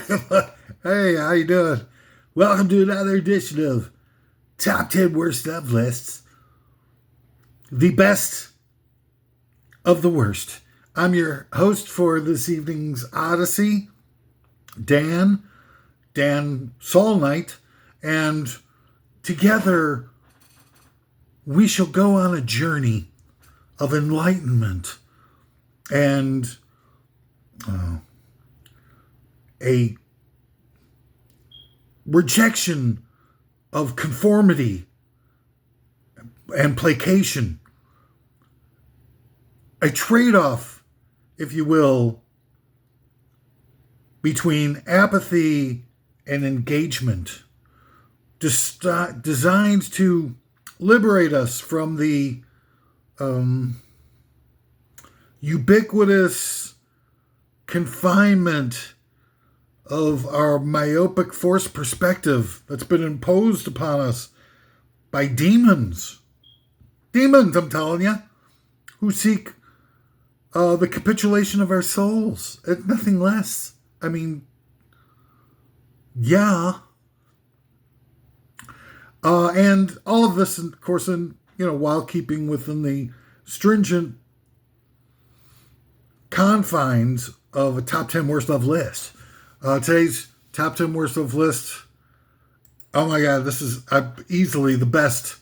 Hey, how you doing? Welcome to another edition of Top 10 Worst Love Lists. The best of the worst. I'm your host for this evening's Odyssey, Dan Soul Knight, and together we shall go on a journey of enlightenment and a rejection of conformity and placation, a trade-off, if you will, between apathy and engagement, designed to liberate us from the ubiquitous confinement of our myopic forced perspective that's been imposed upon us by demons. Demons, I'm telling you, who seek the capitulation of our souls. Nothing less. I mean, yeah. And all of this, of course, while keeping within the stringent confines of a top 10 worst love list. Today's top 10 worst love list. Oh my God, this is easily the best,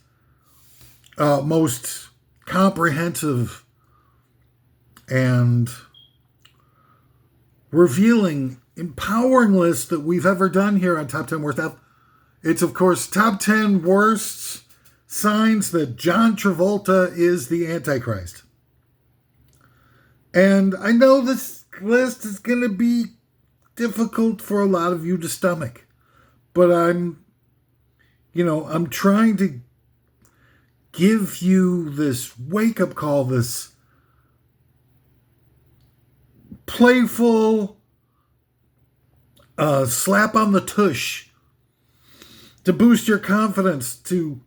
most comprehensive and revealing, empowering list that we've ever done here on Top 10 Worst Love. It's, of course, Top 10 Worst Signs that John Travolta is the Antichrist. And I know this list is going to be difficult for a lot of you to stomach, but I'm trying to give you this wake-up call, this playful slap on the tush to boost your confidence, to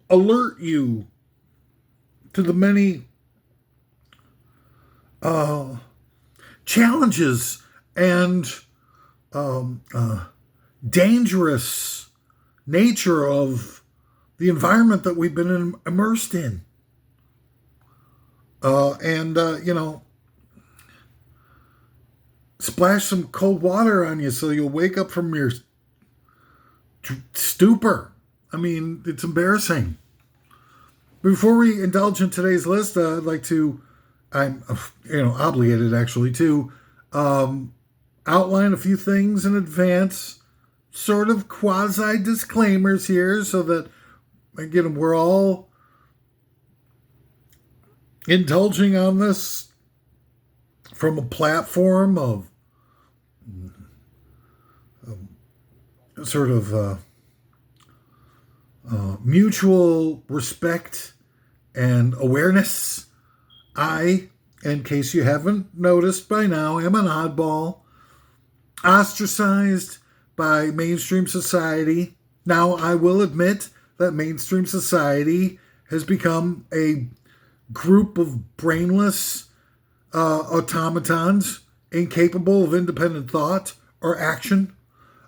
alert you to the many challenges and dangerous nature of the environment that we've been immersed in. Splash some cold water on you so you'll wake up from your stupor. I mean, it's embarrassing. Before we indulge in today's list, I'd like to, I'm obligated actually to outline a few things in advance, sort of quasi disclaimers here, so that again we're all indulging on this from a platform of mutual respect and awareness. I, in case you haven't noticed by now, am an oddball, ostracized by mainstream society. Now, I will admit that mainstream society has become a group of brainless automatons incapable of independent thought or action,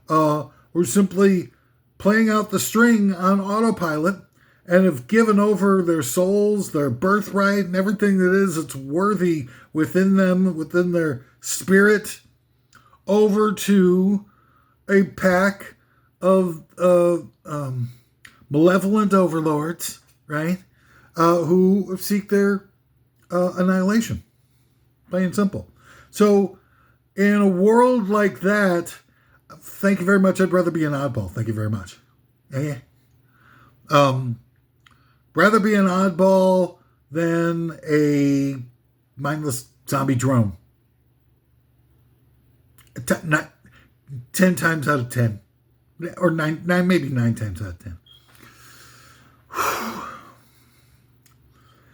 who are simply playing out the string on autopilot and have given over their souls, their birthright, and everything that is that's worthy within them, within their spirit, over to a pack of malevolent overlords, right? Who seek their annihilation, plain and simple. So, in a world like that, thank you very much. I'd rather be an oddball. Thank you very much. Yeah. Rather be an oddball than a mindless zombie drone. 10 times out of 10. Or maybe 9 times out of 10.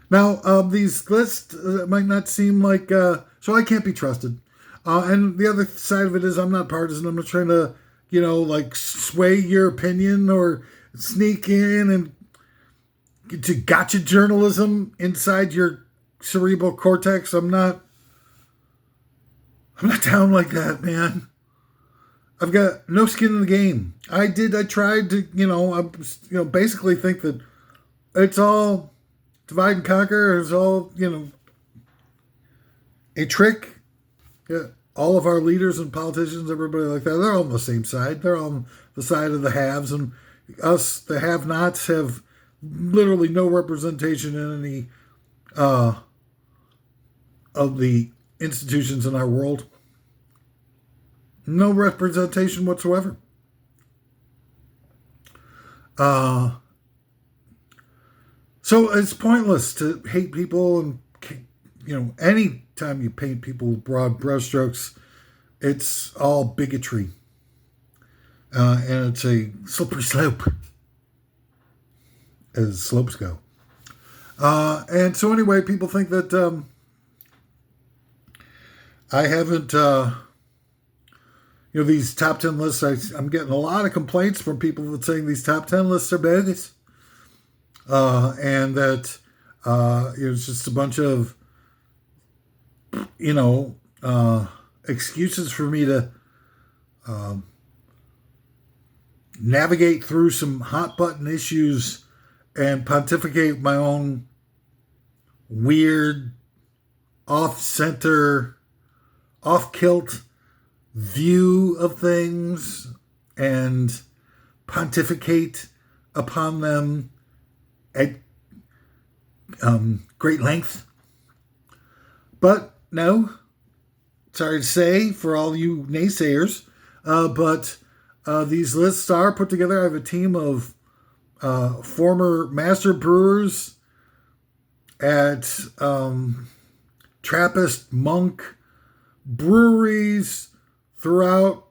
Now, these lists might not seem like... so I can't be trusted. And the other side of it is I'm not partisan. I'm not trying to, sway your opinion or sneak in and to gotcha journalism inside your cerebral cortex. I'm not I'm not down like that, man. I've got no skin in the game. I tried to, basically think that it's all divide and conquer. It's all, a trick. Yeah. All of our leaders and politicians, everybody like that, they're all on the same side. They're on the side of the haves, and us, the have-nots, have literally no representation in any of the institutions in our world. No representation whatsoever. So it's pointless to hate people, and any time you paint people with broad brushstrokes, it's all bigotry, and it's a slippery slope, as slopes go. And so anyway, people think that I haven't, these top 10 lists. I'm getting a lot of complaints from people that saying these top 10 lists are bogus, and that it's just a bunch of excuses for me to navigate through some hot button issues and pontificate my own weird, off-center, off-kilt view of things and pontificate upon them at great length. But no, sorry to say for all you naysayers, but these lists are put together. I have a team of former master brewers at Trappist monk breweries throughout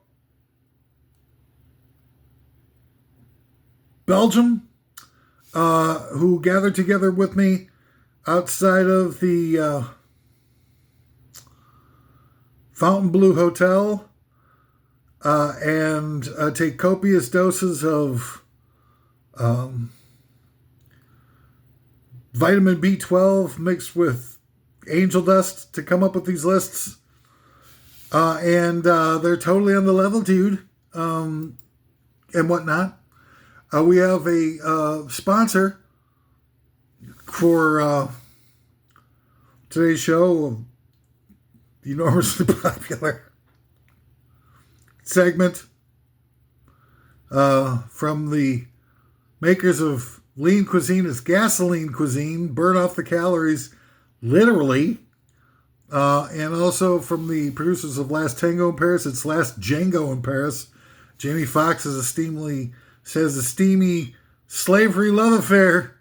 Belgium, who gathered together with me outside of the Fontainebleau Hotel and take copious doses of vitamin B12 mixed with angel dust to come up with these lists. And they're totally on the level, dude, and whatnot. We have a sponsor for today's show, the enormously popular segment from the makers of Lean Cuisine. It's gasoline cuisine, burn off the calories, literally. And also from the producers of Last Tango in Paris, it's Last Django in Paris. Jamie Foxx is a steamy slavery love affair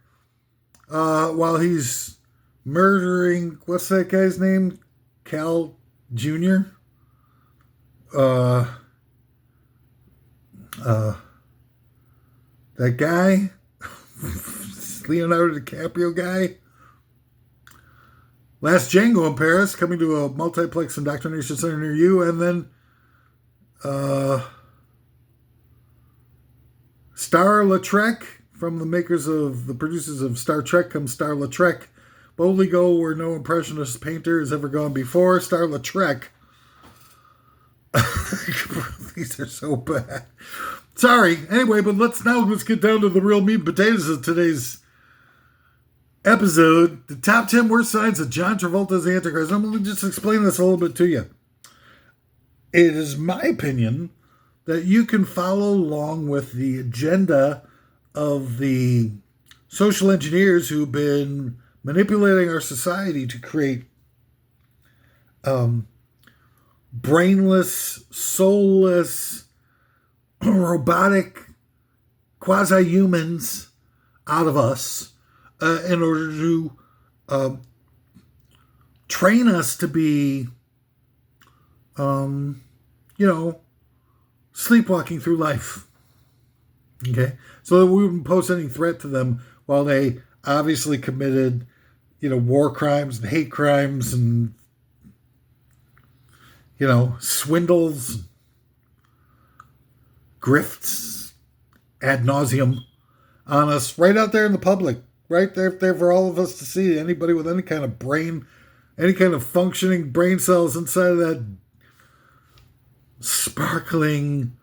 while he's murdering, what's that guy's name? Cal Jr.? That guy? Leonardo DiCaprio guy? Last Django in Paris, coming to a multiplex indoctrination center near you, and then Star Lautrec, from the producers of Star Trek comes Star Lautrec. Boldly go where no impressionist painter has ever gone before. Star Lautrec. These are so bad. Sorry. Anyway, but let's get down to the real meat and potatoes of today's episode. The top 10 worst signs of John Travolta's Antichrist. I'm going to just explain this a little bit to you. It is my opinion that you can follow along with the agenda of the social engineers who've been manipulating our society to create brainless, soulless, robotic quasi-humans out of us in order to train us to be, sleepwalking through life. Okay? So that we wouldn't pose any threat to them while they obviously committed, war crimes and hate crimes and, swindles, grifts ad nauseum on us right out there in the public, right there for all of us to see. Anybody with any kind of brain, any kind of functioning brain cells inside of that sparkling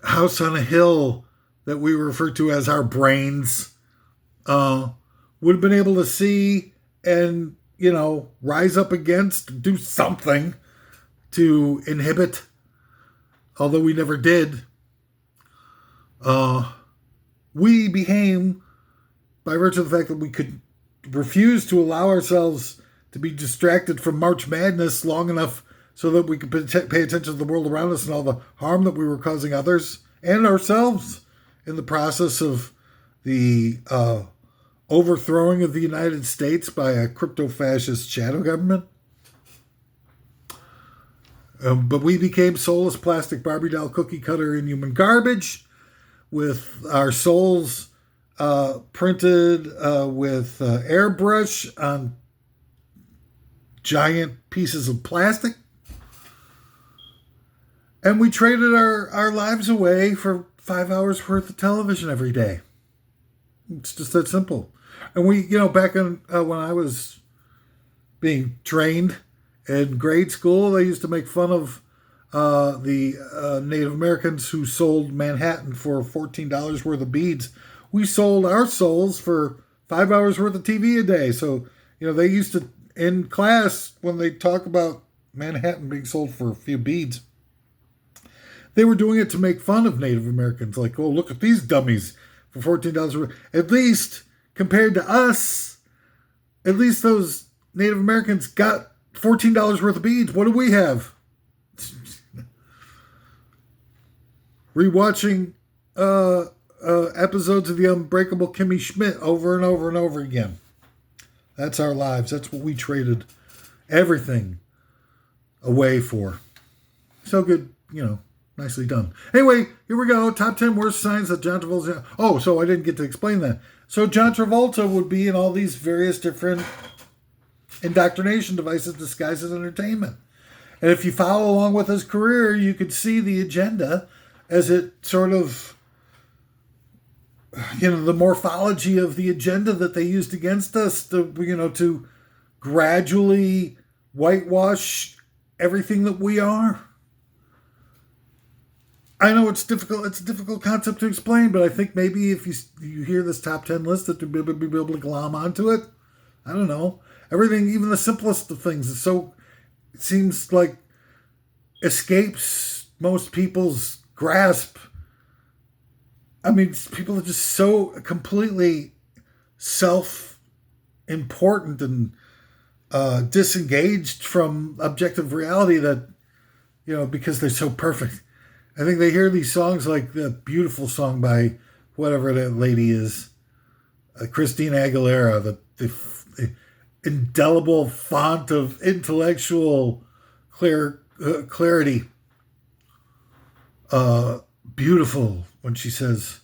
house on a hill that we refer to as our brains would have been able to see and, rise up against, do something to inhibit, although we never did. We became, by virtue of the fact that we could refuse to allow ourselves to be distracted from March Madness long enough so that we could pay attention to the world around us and all the harm that we were causing others and ourselves in the process of the overthrowing of the United States by a crypto-fascist shadow government. But we became soulless plastic Barbie doll cookie cutter inhuman garbage with our souls printed with airbrush on giant pieces of plastic. And we traded our lives away for 5 hours worth of television every day. It's just that simple. And we, back in when I was being trained in grade school, they used to make fun of the Native Americans who sold Manhattan for $14 worth of beads. We sold our souls for 5 hours worth of TV a day. So, they used to, in class, when they talk about Manhattan being sold for a few beads, they were doing it to make fun of Native Americans. Like, oh, look at these dummies for $14. At least, compared to us, at least those Native Americans got $14 worth of beads. What do we have? Rewatching episodes of The Unbreakable Kimmy Schmidt over and over and over again. That's our lives. That's what we traded everything away for. So good, nicely done. Anyway, here we go. Top 10 worst signs that John Travolta... Oh, so I didn't get to explain that. So John Travolta would be in all these various different indoctrination devices disguised as entertainment. And if you follow along with his career, you could see the agenda as it sort of, the morphology of the agenda that they used against us to gradually whitewash everything that we are. I know it's difficult. It's a difficult concept to explain, but I think maybe if you hear this top 10 list, that you'll be able to glom onto it. I don't know. Everything, even the simplest of things, it seems like escapes most people's grasp. I mean, people are just so completely self-important and disengaged from objective reality that, because they're so perfect. I think they hear these songs like the beautiful song by whatever that lady is, Christina Aguilera, the indelible font of intellectual clarity. Beautiful when she says,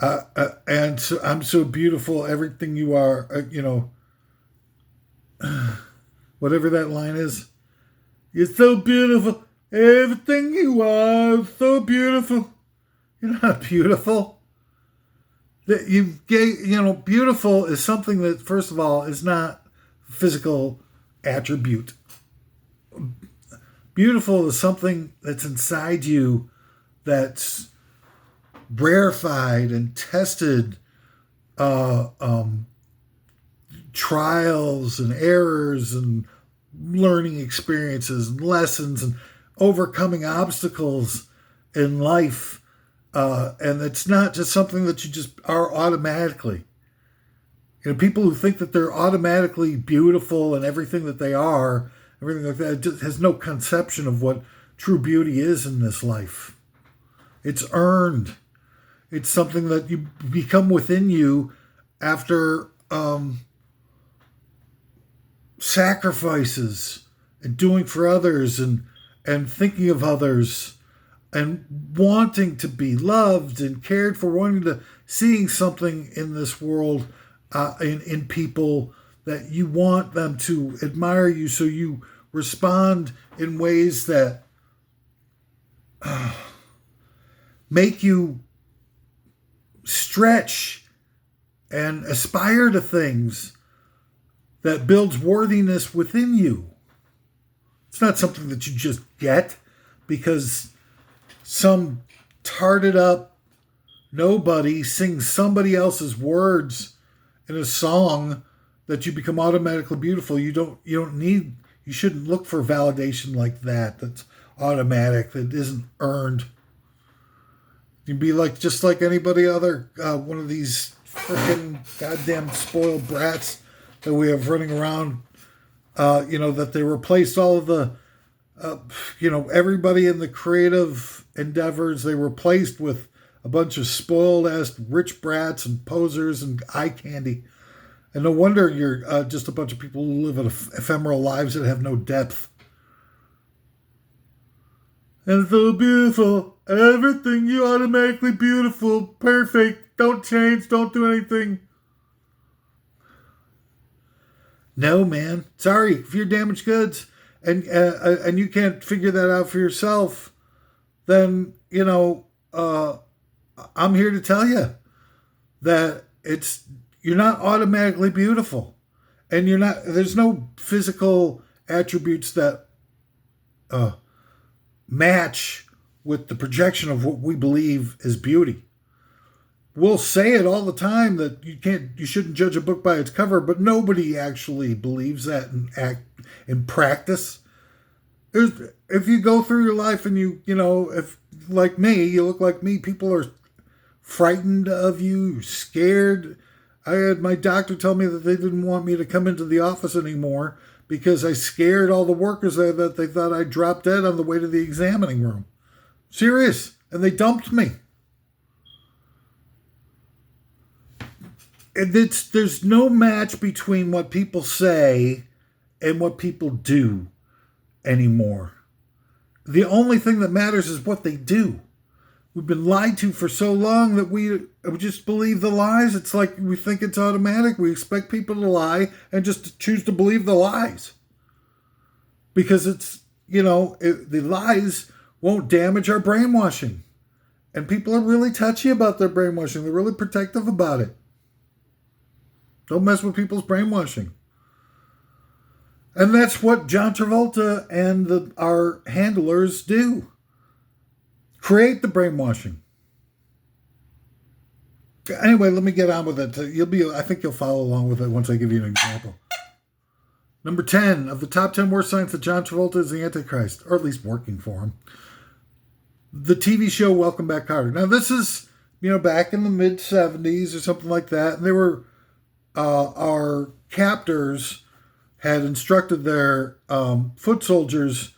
and so I'm so beautiful, everything you are, whatever that line is. You're so beautiful. Everything you are, so beautiful. You're not beautiful. Beautiful is something that, first of all, is not a physical attribute. Beautiful is something that's inside you that's rarefied and tested trials and errors and learning experiences and lessons and overcoming obstacles in life. And it's not just something that you just are automatically. People who think that they're automatically beautiful and everything that they are, everything like that, just has no conception of what true beauty is in this life. It's earned. It's something that you become within you after sacrifices and doing for others and thinking of others and wanting to be loved and cared for, seeing something in this world, in people that you want them to admire you, so you respond in ways that make you stretch and aspire to things that builds worthiness within you. It's not something that you just get because some tarted up nobody sings somebody else's words in a song that you become automatically beautiful. You shouldn't look for validation like that. That's automatic. That isn't earned. You'd be just like anybody other one of these freaking goddamn spoiled brats that we have running around. That they replaced all of the, everybody in the creative endeavors. They replaced with a bunch of spoiled ass rich brats and posers and eye candy. And no wonder you're just a bunch of people who live ephemeral lives that have no depth. And so beautiful. Everything, you automatically beautiful. Perfect. Don't change. Don't do anything. No, man. Sorry. If you're damaged goods and you can't figure that out for yourself, then, I'm here to tell you that you're not automatically beautiful. And there's no physical attributes that match with the projection of what we believe is beauty. We'll say it all the time that you shouldn't judge a book by its cover, but nobody actually believes that in practice. If you go through your life and if like me, you look like me, people are frightened of you, scared. I had my doctor tell me that they didn't want me to come into the office anymore because I scared all the workers there that they thought I dropped dead on the way to the examining room. Serious. And they dumped me. There's no match between what people say and what people do anymore. The only thing that matters is what they do. We've been lied to for so long that we just believe the lies. It's like we think it's automatic. We expect people to lie and just choose to believe the lies. Because the lies won't damage our brainwashing. And people are really touchy about their brainwashing. They're really protective about it. Don't mess with people's brainwashing. And that's what John Travolta and our handlers do. Create the brainwashing. Anyway, let me get on with it. I think you'll follow along with it once I give you an example. Number 10, of the top 10 worst signs that John Travolta is the antichrist, or at least working for him. The TV show Welcome Back, Kotter. Now this is, back in the mid 70s or something like that. And they were, our captors had instructed their foot soldiers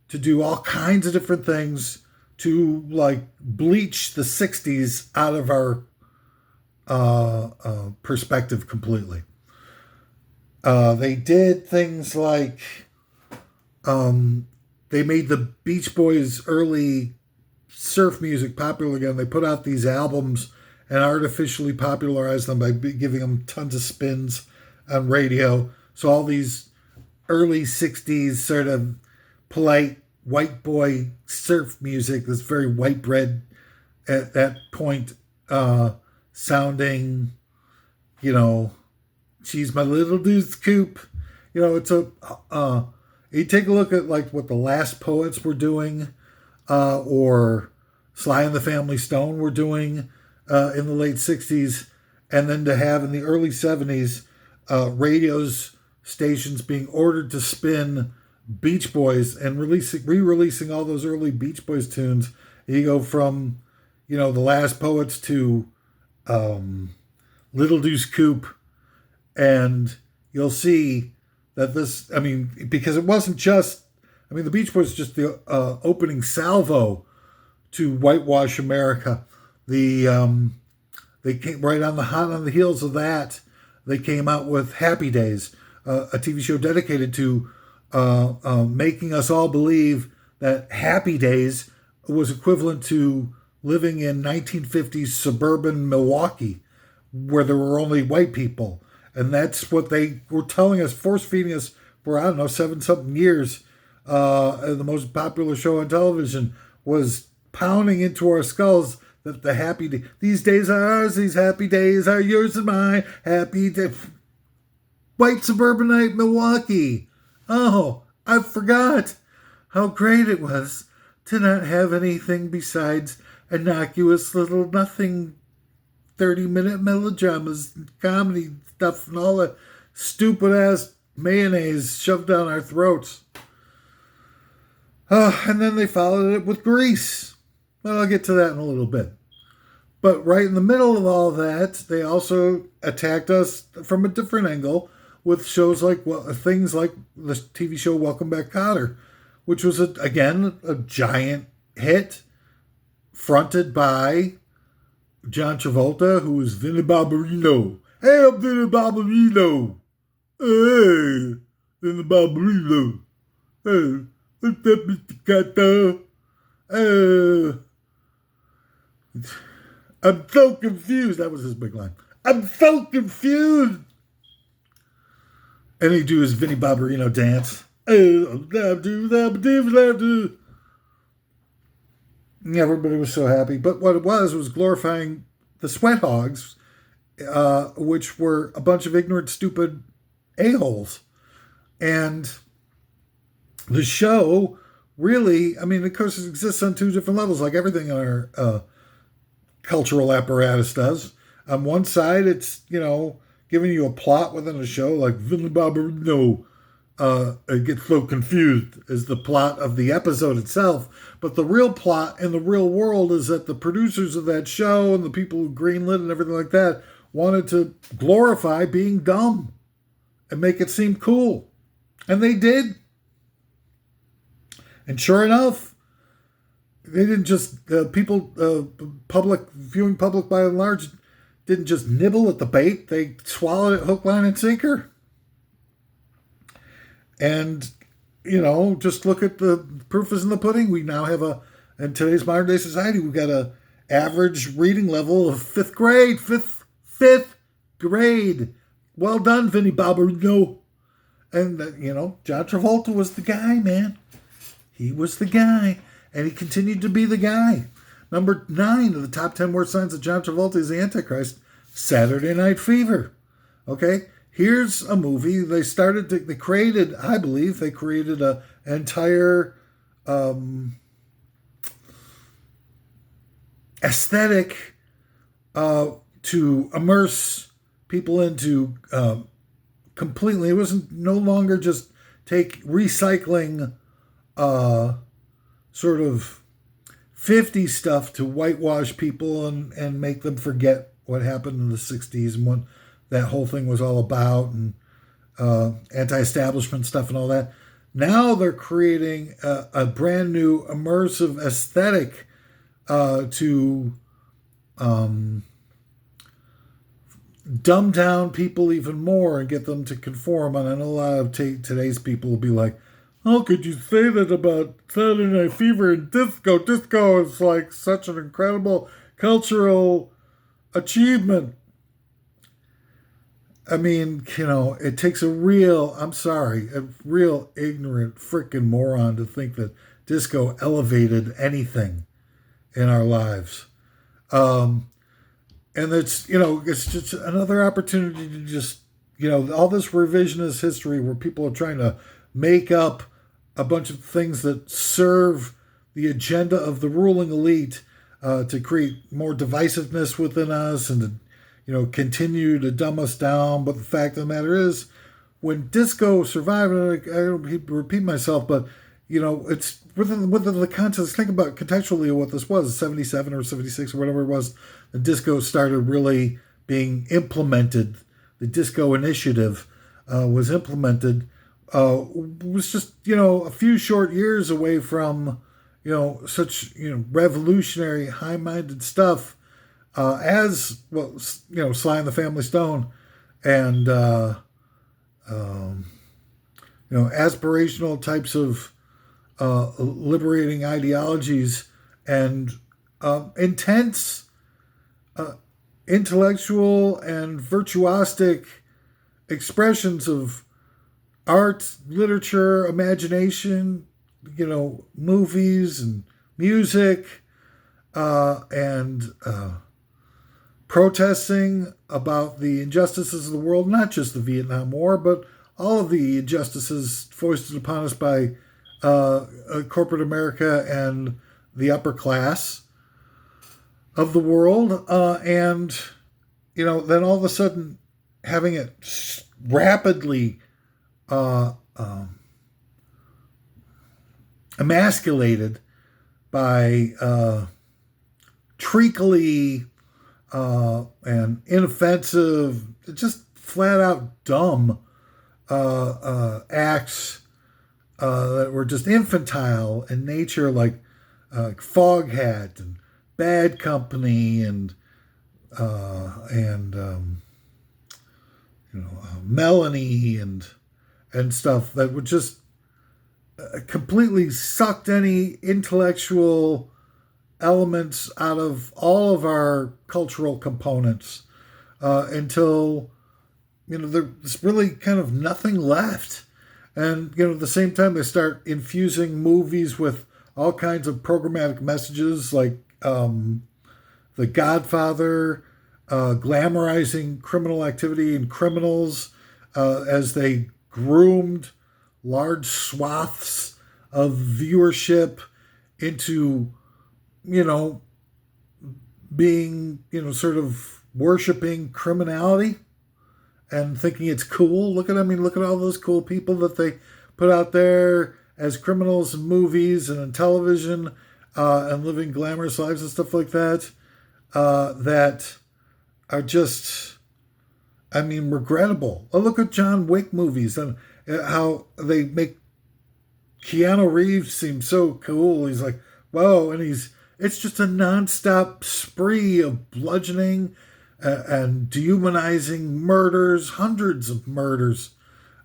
to do all kinds of different things to bleach the 60s out of our perspective completely. They did things like they made the Beach Boys' early surf music popular again. They put out these albums and artificially popularized them by giving them tons of spins on radio. So all these early 60s sort of polite white boy surf music, this very white bread at that point, sounding, she's my little deuce coupe. It's you take a look at what the Last Poets were doing, or Sly and the Family Stone were doing in the late 60s, and then to have in the early 70s radios stations being ordered to spin Beach Boys and re-releasing all those early Beach Boys tunes. You go from, the Last Poets to Little Deuce Coupe, and you'll see that because it wasn't just, the Beach Boys was just the opening salvo to whitewash America. They came right on the heels of that. They came out with Happy Days, a TV show dedicated to making us all believe that Happy Days was equivalent to living in 1950s suburban Milwaukee, where there were only white people. And that's what they were telling us, force-feeding us for, 7-something years. The most popular show on television was pounding into our skulls that the happy day, these days are ours, these happy days are yours and mine, happy day. White suburbanite Milwaukee. Oh, I forgot how great it was to not have anything besides innocuous little nothing 30-minute melodramas, comedy stuff, and all that stupid-ass mayonnaise shoved down our throats. And then they followed it with Grease. Well, I'll get to that in a little bit. But right in the middle of all that, they also attacked us from a different angle with shows like, things like the TV show Welcome Back, Kotter, which was, again, a giant hit fronted by John Travolta, who was Vinnie Barbarino. Hey, I'm Vinnie Barbarino. Hey, Vinnie Barbarino. Hey, what's up, Mr. Kotter? I'm so confused. That was his big line. I'm so confused. And he'd do his Vinnie Barbarino dance. Everybody was so happy. But what it was glorifying the sweat hogs, which were a bunch of ignorant, stupid a-holes. And the show really, I mean, of course, it exists on two different levels, like everything in our cultural apparatus does. On one side, it's, giving you a plot within a show, like Vinnie Barbarino gets so confused is the plot of the episode itself. But the real plot in the real world is that the producers of that show and the people who greenlit and everything like that wanted to glorify being dumb and make it seem cool. And they did. And sure enough, they didn't just, viewing public by and large, didn't just nibble at the bait. They swallowed it hook, line, and sinker. And, just look at the proof is in the pudding. We now have in today's modern day society, we've got a average reading level of fifth grade. Fifth grade. Well done, Vinnie Barbarino. And, John Travolta was the guy, man. He was the guy. And he continued to be the guy. Number 9 of the top 10 worst signs of John Travolta is the Antichrist, Saturday Night Fever. Okay? Here's a movie. They created an entire aesthetic to immerse people into completely. It wasn't no longer just recycling sort of 50s stuff to whitewash people and make them forget what happened in the 60s and what that whole thing was all about, and anti-establishment stuff and all that. Now they're creating a brand new immersive aesthetic to dumb down people even more and get them to conform. And I know a lot of today's people will be like, how could you say that about Saturday Night Fever and disco? Disco is like such an incredible cultural achievement. I mean, it takes a real ignorant freaking moron to think that disco elevated anything in our lives. And it's just another opportunity to just, all this revisionist history where people are trying to make up a bunch of things that serve the agenda of the ruling elite to create more divisiveness within us and to, continue to dumb us down. But the fact of the matter is, when disco survived, and I don't repeat myself, but, it's within the context, think about contextually what this was, 77 or 76 or whatever it was, the disco started really being implemented. The disco initiative was implemented. Was just, a few short years away from, such, revolutionary, high-minded stuff as, Sly and the Family Stone and, aspirational types of liberating ideologies and intense intellectual and virtuosic expressions of art, literature, imagination, movies and music, and protesting about the injustices of the world, not just the Vietnam War, but all of the injustices foisted upon us by corporate America and the upper class of the world, and then all of a sudden having it rapidly emasculated by treacly and inoffensive, just flat out dumb acts that were just infantile in nature, like Foghat and Bad Company and Melanie and stuff that would just completely sucked any intellectual elements out of all of our cultural components until there's really kind of nothing left. And at the same time they start infusing movies with all kinds of programmatic messages, like The Godfather, glamorizing criminal activity and criminals as they groomed large swaths of viewership into, being, sort of worshiping criminality and thinking it's cool. Look at all those cool people that they put out there as criminals in movies and in television, and living glamorous lives and stuff like that, that are just, regrettable. Oh, look at John Wick movies and how they make Keanu Reeves seem so cool. He's like, whoa, and it's just a nonstop spree of bludgeoning and dehumanizing murders, hundreds of murders,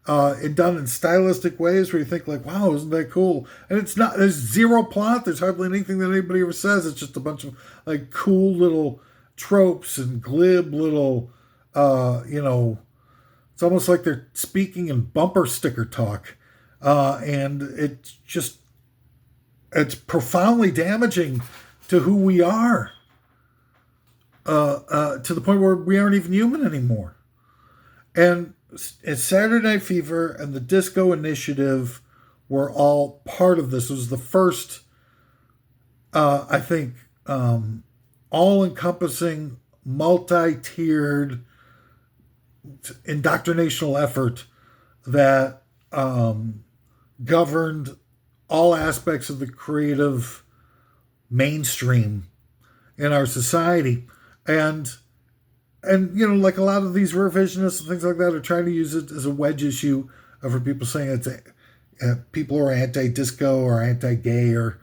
done in stylistic ways where you think like, wow, isn't that cool? And it's not, there's zero plot. There's hardly anything that anybody ever says. It's just a bunch of like cool little tropes and glib little, it's almost like they're speaking in bumper sticker talk. And it's profoundly damaging to who we are, to the point where we aren't even human anymore. And Saturday Night Fever and the Disco Initiative were all part of this. It was the first, I think, all-encompassing, multi-tiered indoctrinational effort that governed all aspects of the creative mainstream in our society. And like a lot of these revisionists and things like that are trying to use it as a wedge issue for people saying it's people who are anti-disco or anti-gay or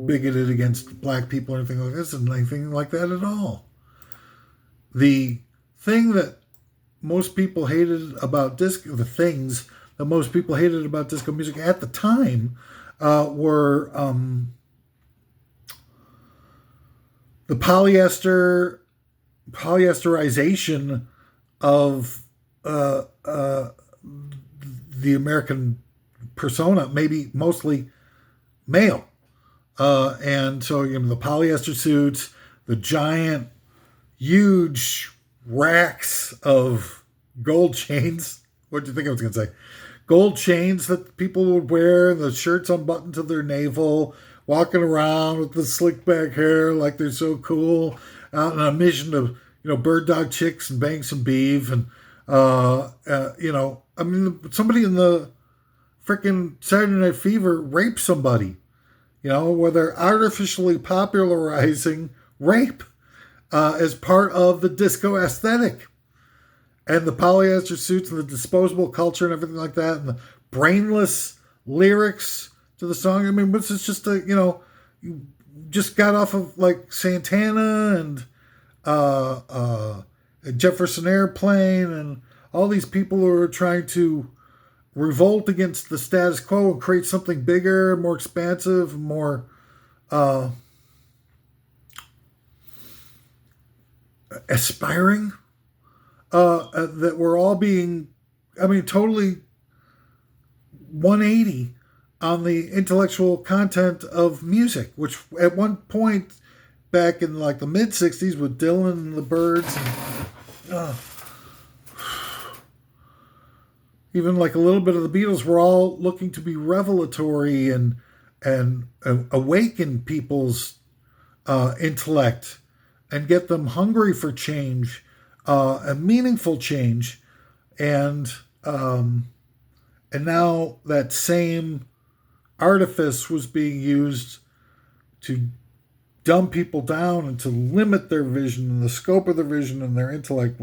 bigoted against black people or anything like this. And anything like that at all. The thing that most people hated about disco, the things that most people hated about disco music at the time were the polyesterization of the American persona, maybe mostly male. And so, the polyester suits, the giant, huge racks of gold chains. What do you think I was going to say? Gold chains that people would wear, the shirts unbuttoned to their navel, walking around with the slick back hair like they're so cool, out on a mission to, bird dog chicks and bang some beef. And, somebody in the freaking Saturday Night Fever raped somebody, where they're artificially popularizing rape as part of the disco aesthetic. And the polyester suits and the disposable culture and everything like that, and the brainless lyrics to the song. This is just you just got off of like Santana and Jefferson Airplane and all these people who are trying to revolt against the status quo and create something bigger, more expansive, more aspiring. That we're all being, totally 180 on the intellectual content of music, which at one point back in like the mid 60s with Dylan and the Byrds, and, even like a little bit of the Beatles were all looking to be revelatory and awaken people's intellect and get them hungry for change, a meaningful change, and now that same artifice was being used to dumb people down and to limit their vision and the scope of their vision and their intellect.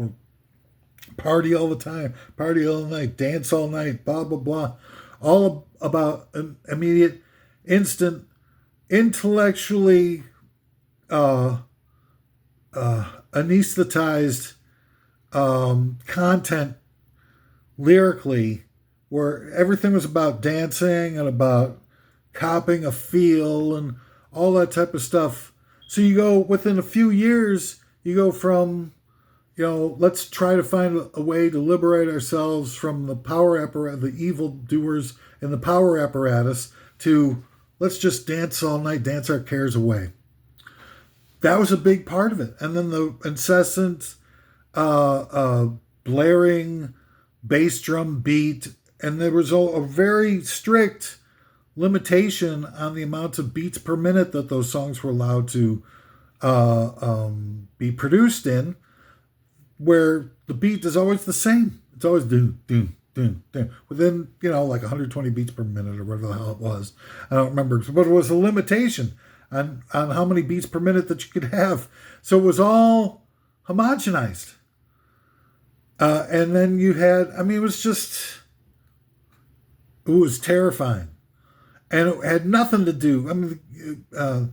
Party all the time, party all night, dance all night, blah, blah, blah. All about an immediate, instant, intellectually anesthetized content lyrically, where everything was about dancing and about copying a feel and all that type of stuff. So you go, within a few years, you go from, let's try to find a way to liberate ourselves from the power apparatus, the evil doers in the power apparatus, to let's just dance all night, dance our cares away. That was a big part of it. And then the incessant blaring bass drum beat, and there was a very strict limitation on the amount of beats per minute that those songs were allowed to be produced in, where the beat is always the same. It's always doom, doom, doom, doom. Within, like 120 beats per minute or whatever the hell it was. I don't remember. But it was a limitation on how many beats per minute that you could have. So it was all homogenized. And then you had, it was terrifying. And it had nothing to do. The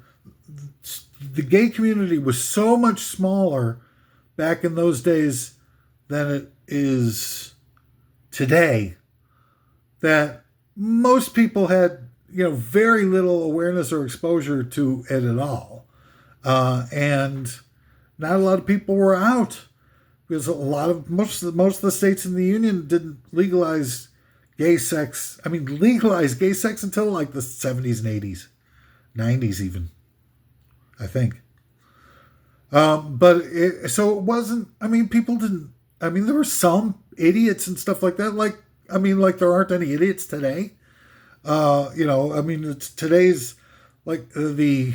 gay community was so much smaller back in those days than it is today, that most people had, very little awareness or exposure to it at all. And not a lot of people were out, because most of the states in the Union didn't legalize gay sex. Legalized gay sex until like the 70s and 80s, 90s even, I think. So it wasn't, people didn't, there were some idiots and stuff like that. Like there aren't any idiots today. It's today's, like, the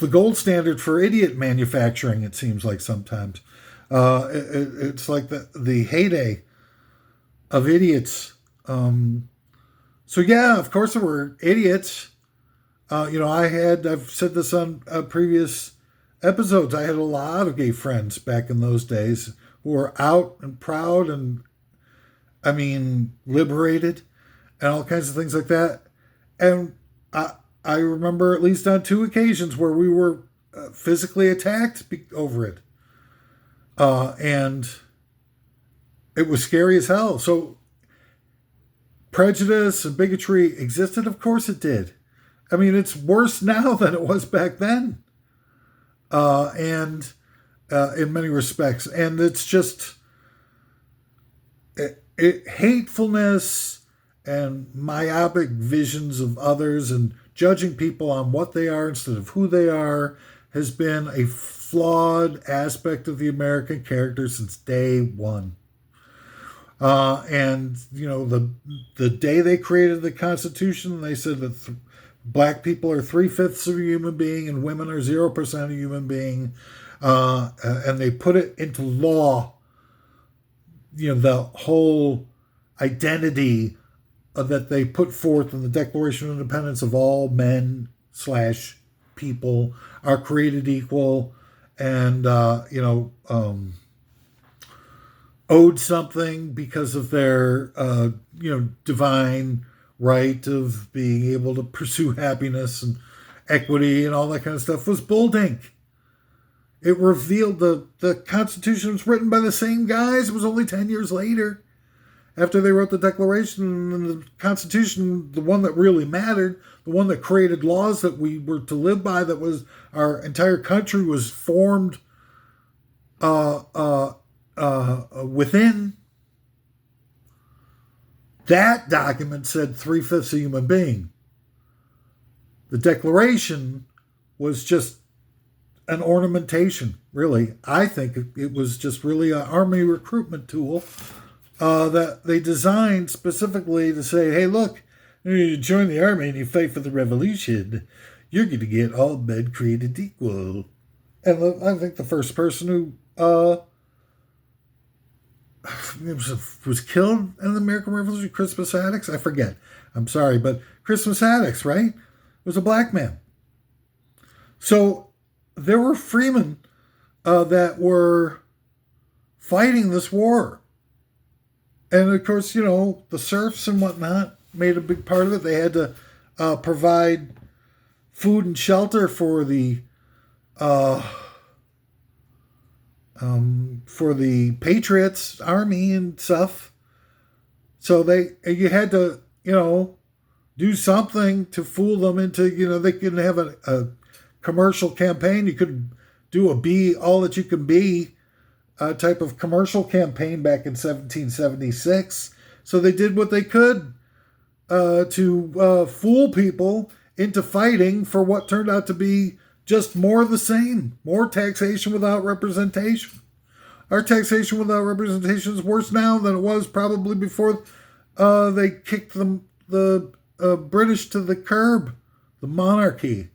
gold standard for idiot manufacturing, it seems like sometimes. It's like the heyday of idiots. So yeah, of course there were idiots. I've said this on previous episodes, I had a lot of gay friends back in those days who were out and proud and, liberated and all kinds of things like that. And I remember at least on 2 occasions where we were physically attacked over it. And it was scary as hell. So prejudice and bigotry existed? Of course it did. It's worse now than it was back then. And in many respects. And it's just hatefulness and myopic visions of others and judging people on what they are instead of who they are has been a flawed aspect of the American character since day one. And the day they created the Constitution, they said that black people are 3/5 of a human being and women are 0% a human being. And they put it into law, the whole identity that they put forth in the Declaration of Independence of all men / people are created equal and, owed something because of their, divine right of being able to pursue happiness and equity and all that kind of stuff was bulldink. It revealed the Constitution was written by the same guys. It was only 10 years later, after they wrote the Declaration and the Constitution, the one that really mattered, the one that created laws that we were to live by, that was our entire country was formed within. That document said 3/5 a human being. The Declaration was just an ornamentation, really. I think it was just really an army recruitment tool that they designed specifically to say, hey, look, you join the army and you fight for the revolution, you're going to get all men created equal. And I think the first person who was killed in the American Revolution, Christmas Addicts, I forget. I'm sorry, but Christmas Addicts, right? Was a black man. So there were freemen that were fighting this war. And of course, the serfs and whatnot made a big part of it. They had to provide food and shelter for the Patriots army and stuff. So you had to, do something to fool them into, they couldn't have a commercial campaign. You could do a be all that you can be type of commercial campaign back in 1776. So they did what they could to fool people into fighting for what turned out to be just more of the same. More taxation without representation. Our taxation without representation is worse now than it was probably before they kicked the British to the curb, the monarchy.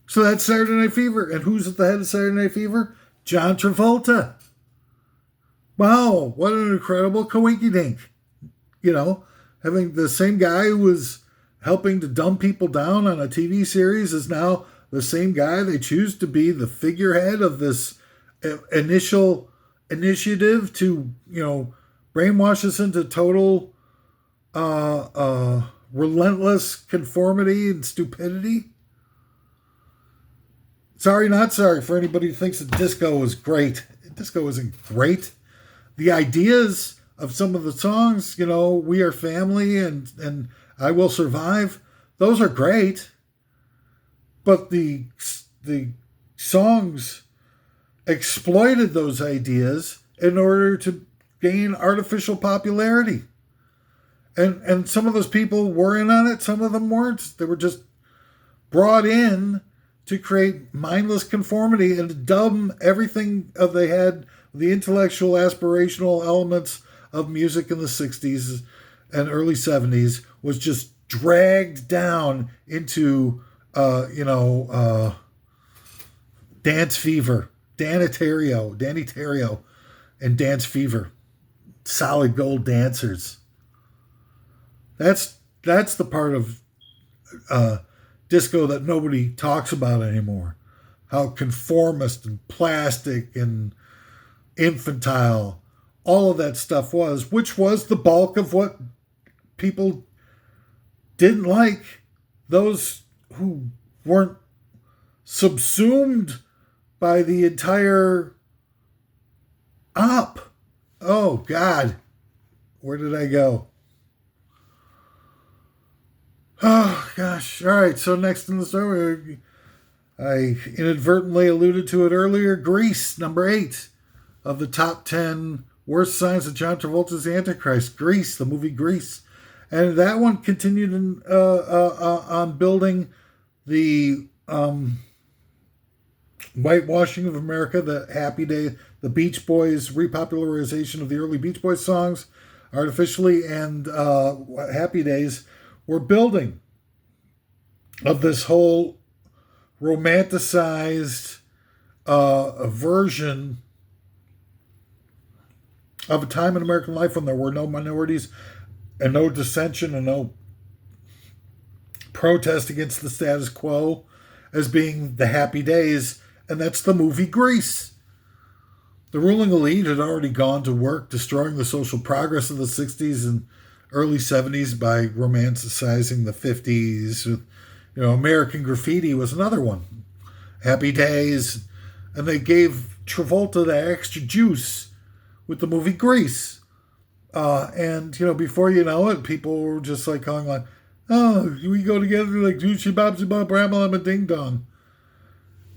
So that's Saturday Night Fever. And who's at the head of Saturday Night Fever? John Travolta. Wow, what an incredible coinkydink. Having the same guy who was helping to dumb people down on a TV series is now the same guy they choose to be the figurehead of this initial initiative to, brainwash us into total relentless conformity and stupidity. Sorry, not sorry for anybody who thinks that disco was great. Disco isn't great. The ideas of some of the songs, We Are Family and I Will Survive, those are great. But the songs exploited those ideas in order to gain artificial popularity. And some of those people were in on it, some of them weren't. They were just brought in to create mindless conformity and to dumb everything they had, the intellectual, aspirational elements of music in the 60s and early 70s was just dragged down into, dance fever, Danny Terrio, and dance fever, solid gold dancers. That's the part of disco that nobody talks about anymore. How conformist and plastic and infantile all of that stuff was, which was the bulk of what people didn't like. Those who weren't subsumed by the entire op. Oh, God. Where did I go? Oh, gosh. All right, so next in the story, I inadvertently alluded to it earlier. Grease, number 8 of the top 10 worst signs of John Travolta's Antichrist. Grease, the movie Grease. And that one continued on building the whitewashing of America, the Happy Day, the Beach Boys repopularization of the early Beach Boys songs artificially, and Happy Days were building of this whole romanticized version of a time in American life when there were no minorities and no dissension and no protest against the status quo as being the happy days, and that's the movie Grease. The ruling elite had already gone to work destroying the social progress of the 60s and early 70s by romanticizing the 50s. American Graffiti was another one. Happy Days. And they gave Travolta that extra juice with the movie Grease. And before you know it, people were just like going like, oh, we go together like Juicy Bobsy Bob Ramble, I'm a Ding Dong.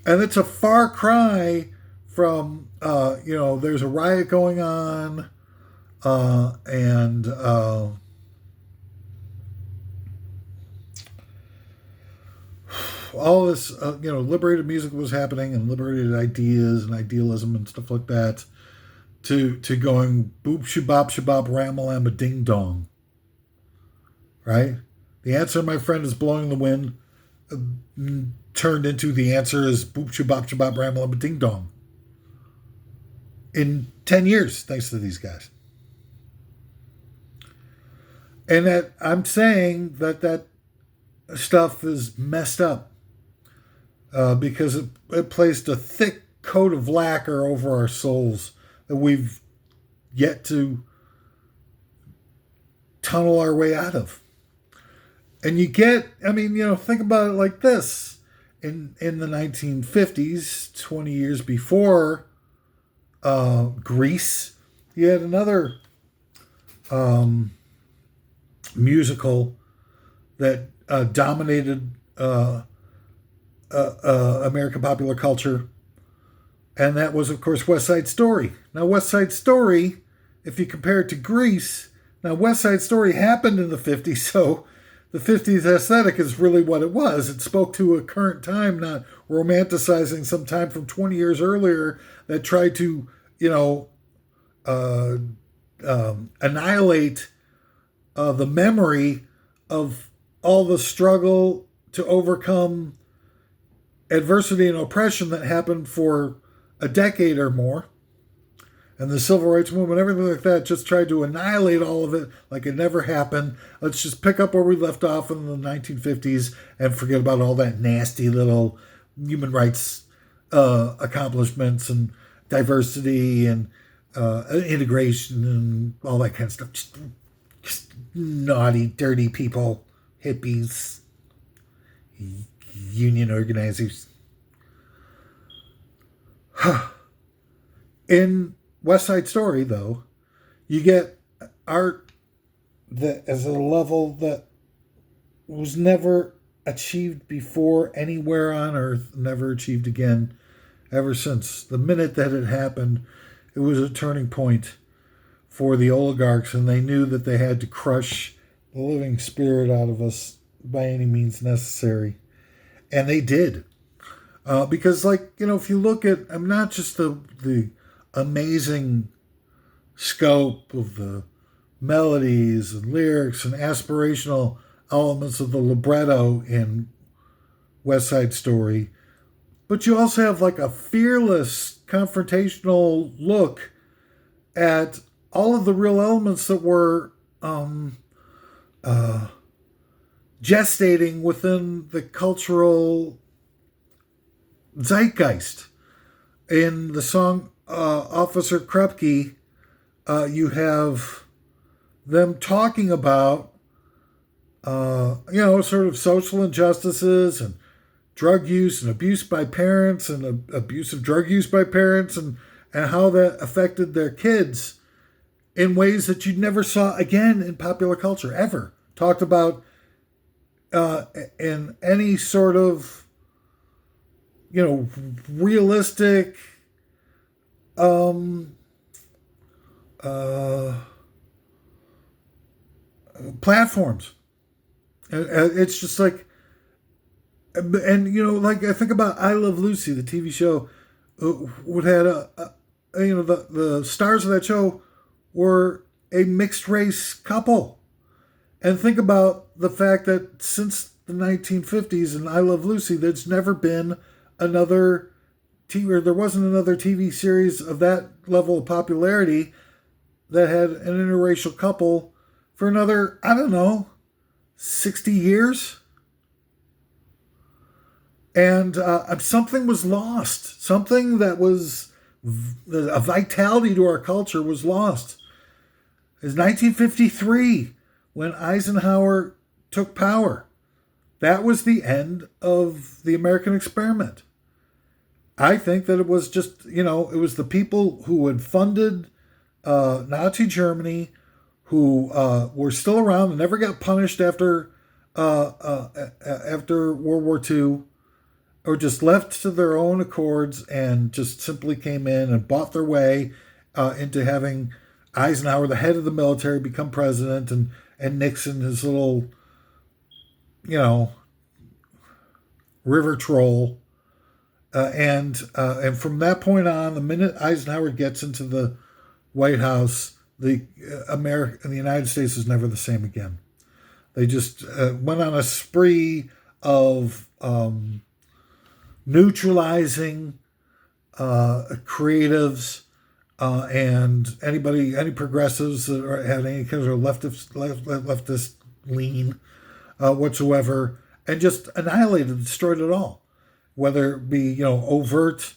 And it's a far cry from, there's a riot going on, and all this, liberated music was happening and liberated ideas and idealism and stuff like that. to going boop shabop shabop ramalama ding dong, right? The answer, my friend, is blowing the wind. Turned into the answer is boop shabop shabop ramalama ding dong. In 10 years, thanks to these guys. And that I'm saying that stuff is messed up because it placed a thick coat of lacquer over our souls that we've yet to tunnel our way out of. And you get, think about it like this. In the 1950s, 20 years before Grease, you had another musical that dominated American popular culture, and that was, of course, West Side Story. Now, West Side Story, if you compare it to Grease, now West Side Story happened in the 50s, so the 50s aesthetic is really what it was. It spoke to a current time, not romanticizing some time from 20 years earlier that tried to, annihilate the memory of all the struggle to overcome adversity and oppression that happened for a decade or more. And the civil rights movement, everything like that, just tried to annihilate all of it like it never happened. Let's just pick up where we left off in the 1950s and forget about all that nasty little human rights accomplishments and diversity and integration and all that kind of stuff. Just naughty, dirty people, hippies, union organizers. In West Side Story, though, you get art that is at a level that was never achieved before anywhere on earth, never achieved again ever since. The minute that it happened, it was a turning point for the oligarchs, and they knew that they had to crush the living spirit out of us by any means necessary. And they did. Because, if you look at, not just the amazing scope of the melodies and lyrics and aspirational elements of the libretto in West Side Story, but you also have a fearless, confrontational look at all of the real elements that were gestating within the cultural zeitgeist. In the song Officer Krupke, you have them talking about, sort of social injustices and drug use and abuse by parents and abuse of drug use by parents and how that affected their kids in ways that you never saw again in popular culture, ever. Talked about in any sort of, realistic platforms. It's just I think about I Love Lucy, the TV show, would had the stars of that show were a mixed race couple. And think about the fact that since the 1950s in I Love Lucy, there's never been another there wasn't another TV series of that level of popularity that had an interracial couple for another, 60 years. And something was lost. Something that was a vitality to our culture was lost. It's 1953 when Eisenhower took power. That was the end of the American experiment. I think that it was just, it was the people who had funded Nazi Germany, who were still around and never got punished after World War II, or just left to their own accords and just simply came in and bought their way into having Eisenhower, the head of the military, become president, and Nixon, his little, river troll. And from that point on, the minute Eisenhower gets into the White House, the United States is never the same again. They just went on a spree of neutralizing creatives and any progressives that had any kind of leftist lean whatsoever, and just annihilated, destroyed it all. Whether it be overt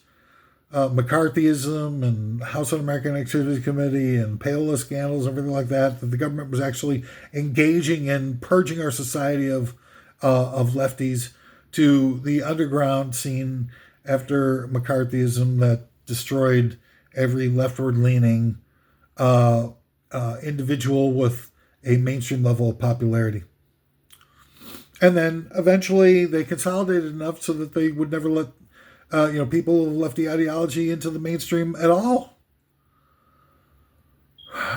McCarthyism and House Un-American Activity Committee and Payola scandals, everything like that the government was actually engaging in purging our society of lefties, to the underground scene after McCarthyism that destroyed every leftward-leaning individual with a mainstream level of popularity. And then eventually they consolidated enough so that they would never let people of lefty ideology into the mainstream at all.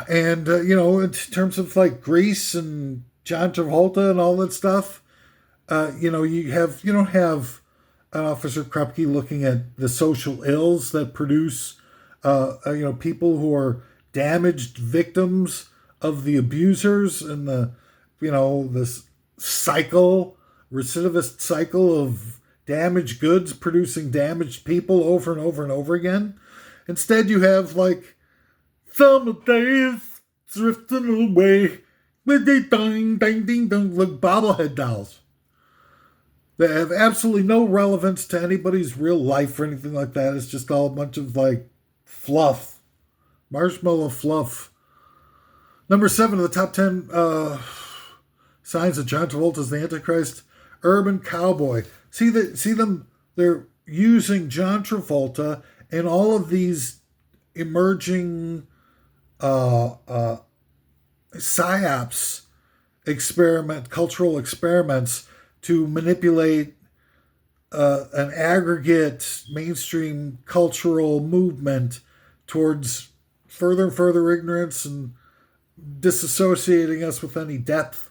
And, in terms of like Greece and John Travolta and all that stuff, you don't have an Officer Krupke looking at the social ills that produce, people who are damaged victims of the abusers and this recidivist cycle of damaged goods producing damaged people over and over and over again. Instead, you have like summer days drifting away with the ding ding ding ding, like bobblehead dolls that have absolutely no relevance to anybody's real life or anything like that. It's just all a bunch of like fluff, marshmallow fluff. Number 7 of the top 10 signs that John Travolta is the Antichrist: urban cowboy. See them. They're using John Travolta and all of these emerging psyops cultural experiments to manipulate an aggregate mainstream cultural movement towards further and further ignorance and disassociating us with any depth.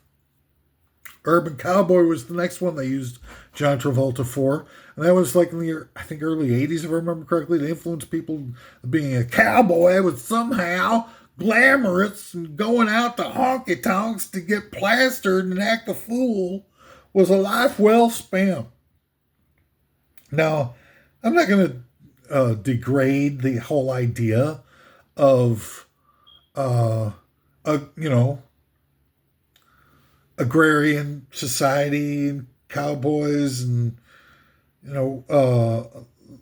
Urban Cowboy was the next one they used John Travolta for. And that was like in the, I think, early 80s, if I remember correctly, to influence people. Being a cowboy was somehow glamorous, and going out to honky tonks to get plastered and act a fool was a life well spent. Now, I'm not going to degrade the whole idea of, agrarian society and cowboys and,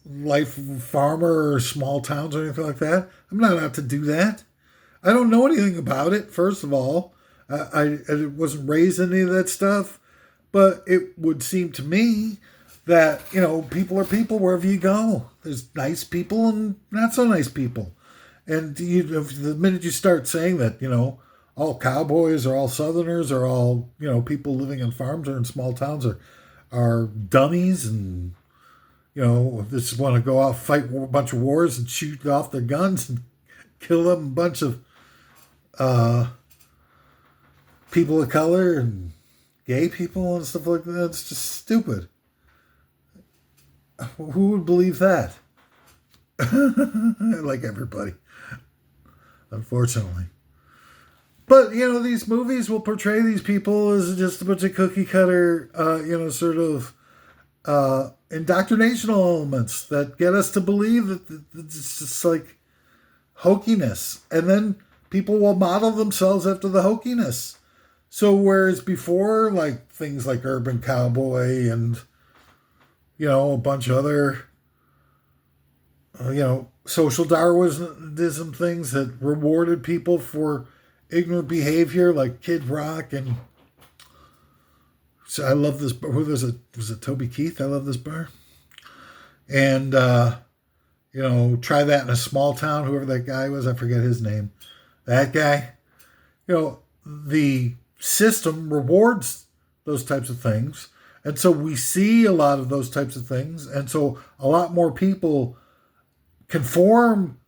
life of a farmer or small towns or anything like that. I'm not out to do that. I don't know anything about it, first of all. I wasn't raised in any of that stuff. But it would seem to me that, people are people wherever you go. There's nice people and not so nice people. And the minute you start saying that, all cowboys or all Southerners or all, people living on farms or in small towns are dummies and, just want to go out, fight a bunch of wars and shoot off their guns and kill a bunch of people of color and gay people and stuff like that. It's just stupid. Who would believe that? Like everybody, unfortunately. But, these movies will portray these people as just a bunch of cookie cutter, sort of indoctrinational elements that get us to believe that it's just like hokiness. And then people will model themselves after the hokiness. So whereas before, like things like Urban Cowboy and, a bunch of other, social Darwinism things that rewarded people for ignorant behavior, like Kid Rock. And so I love this bar. Was it Toby Keith? I love this bar. And, Try That in a Small Town, whoever that guy was, I forget his name. That guy, the system rewards those types of things. And so we see a lot of those types of things. And so a lot more people conform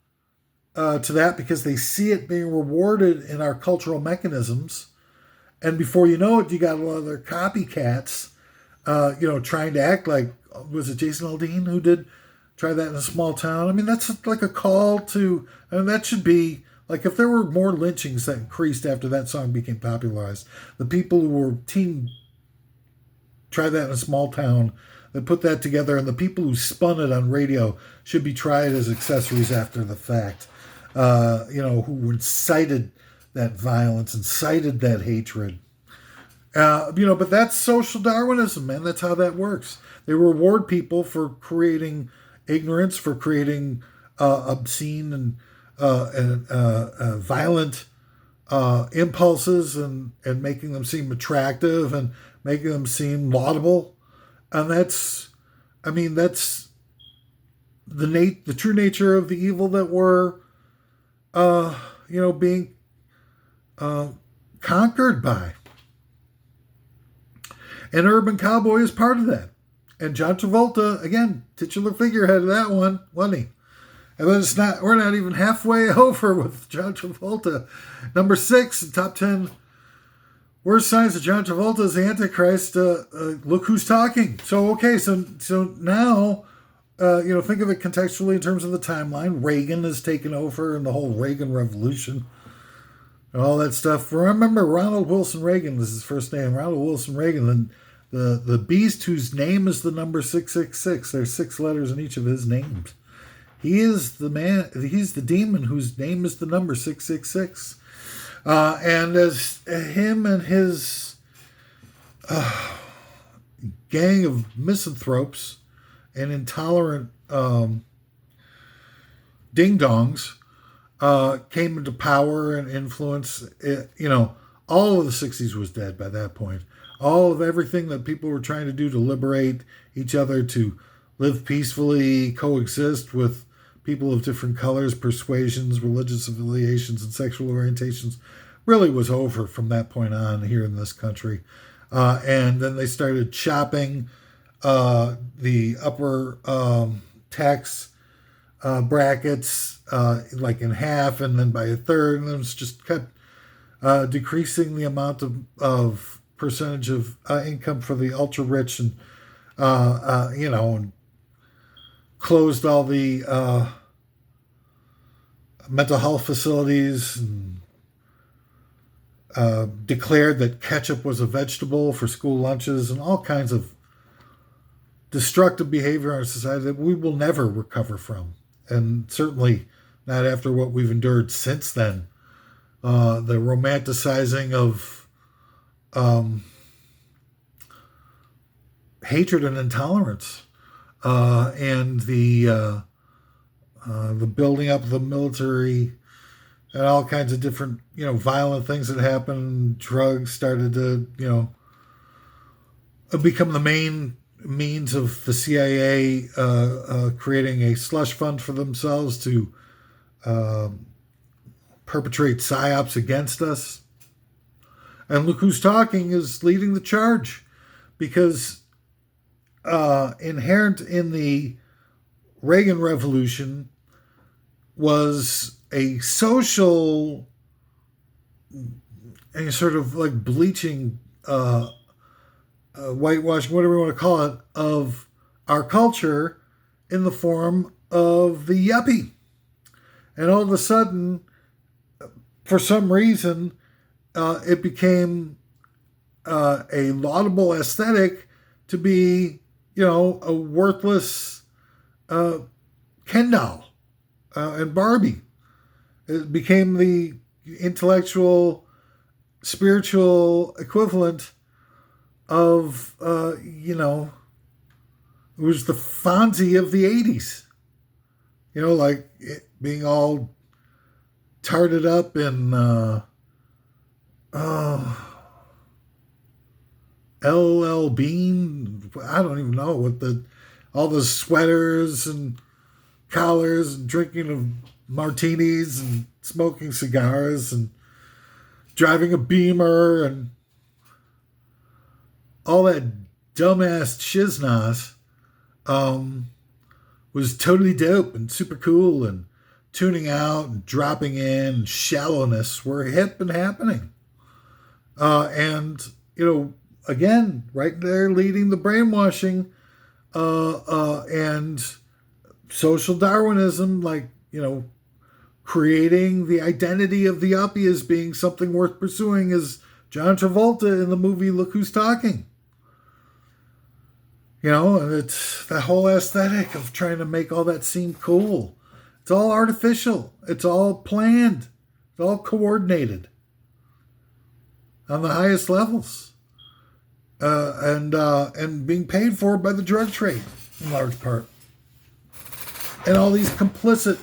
to that because they see it being rewarded in our cultural mechanisms. And before you know it, you got a lot of other copycats, trying to act like, was it Jason Aldean who did Try That in a Small Town? I mean, that's like a call to, that should be Like if there were more lynchings that increased after that song became popularized, the people who were try that in a small town that put that together, and the people who spun it on radio should be tried as accessories after the fact. Who incited that violence, incited that hatred. But that's social Darwinism, man. That's how that works. They reward people for creating ignorance, for creating obscene and violent impulses, and making them seem attractive and making them seem laudable. And that's the true nature of the evil that we're, being conquered by. And Urban Cowboy is part of that. And John Travolta, again, titular figurehead of that one, wasn't he? And then we're not even halfway over with John Travolta. Number 6, the top 10 worst signs of John Travolta is the antichrist. Look who's talking. So now, think of it contextually in terms of the timeline. Reagan has taken over, and the whole Reagan revolution and all that stuff. Remember, Ronald Wilson Reagan is his first name. Ronald Wilson Reagan, and the beast whose name is the number 666. There's 6 letters in each of his names. He is the man. He's the demon whose name is the number 666. And as him and his gang of misanthropes and intolerant ding-dongs came into power and influence, all of the 60s was dead by that point. All of everything that people were trying to do to liberate each other, to live peacefully, coexist with people of different colors, persuasions, religious affiliations, and sexual orientations, really was over from that point on here in this country. And then they started chopping the upper tax brackets in half, and then by a third, and then it's just kept decreasing the amount of percentage of income for the ultra rich, and and closed all the mental health facilities, and declared that ketchup was a vegetable for school lunches, and all kinds of destructive behavior in our society that we will never recover from, and certainly not after what we've endured since then. The romanticizing of hatred and intolerance, and the building up of the military, and all kinds of different, violent things that happened. Drugs started to, become the main means of the CIA creating a slush fund for themselves to perpetrate psyops against us. And look who's talking is leading the charge, because inherent in the Reagan Revolution was a social, a sort of like bleaching, whitewashing, whatever you want to call it, of our culture in the form of the yuppie. And all of a sudden, for some reason, it became a laudable aesthetic to be, a worthless Ken doll and Barbie. It became the intellectual, spiritual equivalent of, it was the Fonzie of the 80s. Like it being all tarted up in LL Bean. I don't even know what all the sweaters and collars and drinking of martinis and smoking cigars and driving a Beamer and all that dumbass shiznaz was totally dope and super cool, and tuning out and dropping in and shallowness were hip and happening. And, again, right there leading the brainwashing and social Darwinism, creating the identity of the yuppie as being something worth pursuing as John Travolta in the movie Look Who's Talking. You know, and it's the whole aesthetic of trying to make all that seem cool. It's all artificial. It's all planned. It's all coordinated on the highest levels. And being paid for by the drug trade in large part. And all these complicit,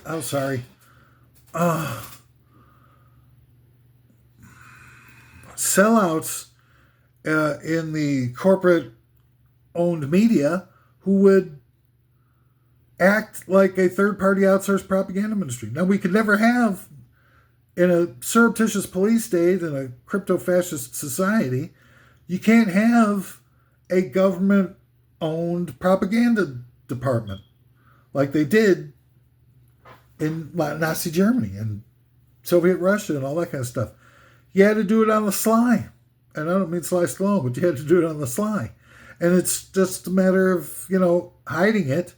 sellouts in the corporate owned media who would act like a third-party outsourced propaganda ministry. Now, we could never have, in a surreptitious police state, in a crypto-fascist society, you can't have a government-owned propaganda department like they did in Nazi Germany and Soviet Russia and all that kind of stuff. You had to do it on the sly. And I don't mean Sly Stallone, but you had to do it on the sly. And it's just a matter of, hiding it.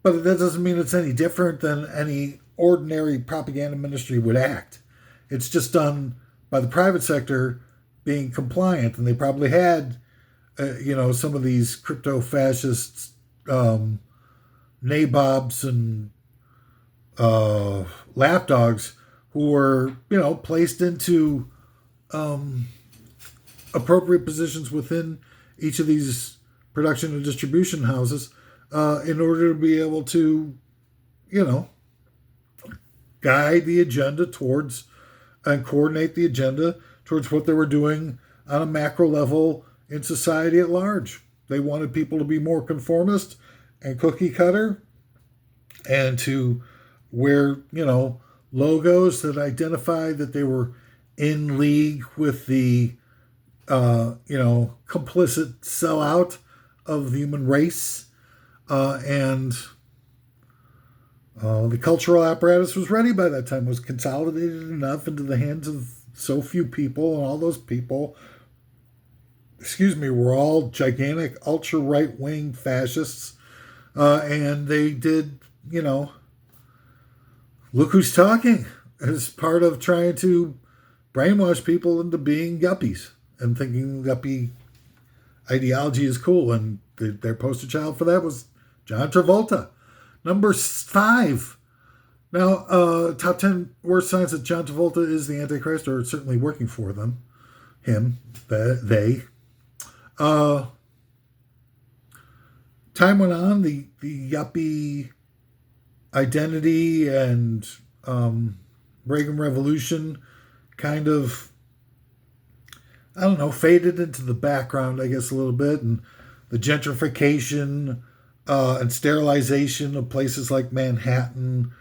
But that doesn't mean it's any different than any ordinary propaganda ministry would act. It's just done by the private sector being compliant. And they probably had, some of these crypto-fascist nabobs and lapdogs who were, placed into appropriate positions within each of these production and distribution houses in order to be able to, guide the agenda towards and coordinate the agenda towards what they were doing on a macro level in society at large. They wanted people to be more conformist and cookie cutter and to wear, logos that identify that they were in league with the, complicit sellout of the human race. And the cultural apparatus was ready by that time, was consolidated enough into the hands of so few people, and all those people, were all gigantic, ultra right-wing fascists. And they did, Look Who's Talking as part of trying to brainwash people into being yuppies and thinking yuppie ideology is cool. And their poster child for that was John Travolta. Number 5. Now, top 10 worst signs that John Travolta is the antichrist, or certainly working for them. Him. They. Time went on. The yuppie identity and Reagan Revolution kind of, faded into the background, I guess, a little bit. And the gentrification and sterilization of places like Manhattan,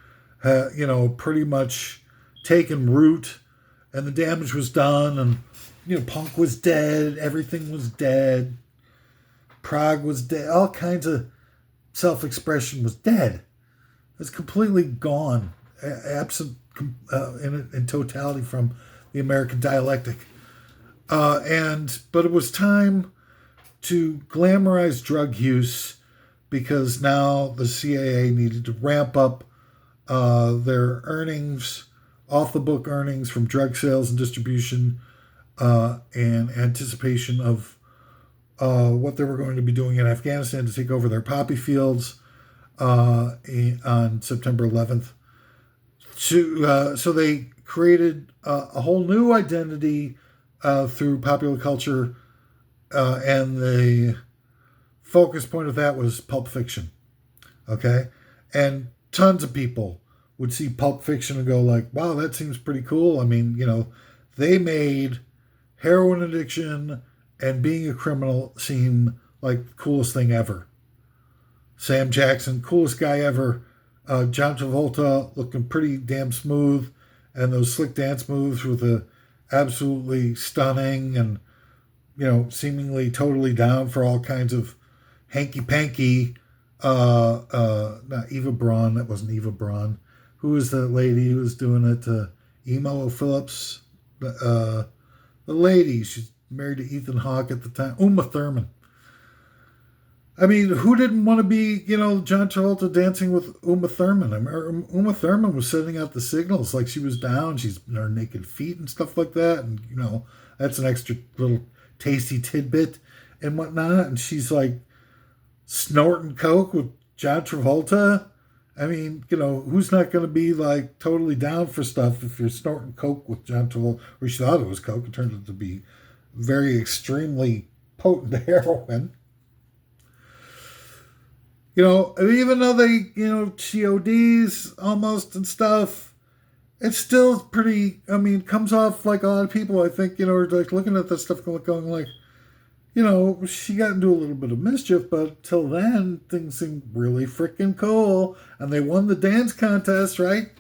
pretty much taken root, and the damage was done. And, punk was dead. Everything was dead. Prague was dead. All kinds of self-expression was dead. It was completely gone, absent in totality from the American dialectic. But it was time to glamorize drug use because now the CIA needed to ramp up their earnings, off-the-book earnings from drug sales and distribution in anticipation of what they were going to be doing in Afghanistan to take over their poppy fields on September 11th. So they created a whole new identity through popular culture, and the focus point of that was Pulp Fiction. Okay? And tons of people would see Pulp Fiction and go like, wow, that seems pretty cool. I mean, they made heroin addiction and being a criminal seem like the coolest thing ever. Sam Jackson, coolest guy ever. John Travolta looking pretty damn smooth, and those slick dance moves with the absolutely stunning and, seemingly totally down for all kinds of hanky-panky. Not Eva Braun, that wasn't Eva Braun. Who was the lady who was doing it? Emo Phillips. The lady, she's married to Ethan Hawke at the time. Uma Thurman. I mean, who didn't want to be, John Travolta dancing with Uma Thurman? I remember Uma Thurman was sending out the signals like she was down. She's her naked feet and stuff like that. And, that's an extra little tasty tidbit and whatnot. And she's like snorting coke with John Travolta. I mean, who's not going to be like totally down for stuff if you're snorting coke with John Travolta? Or she thought it was coke. It turned out to be very extremely potent heroin. Even though they, CODs almost and stuff, it's still pretty, comes off like a lot of people, I think, are like looking at this stuff going like, she got into a little bit of mischief, but till then, things seemed really freaking cool. And they won the dance contest, right?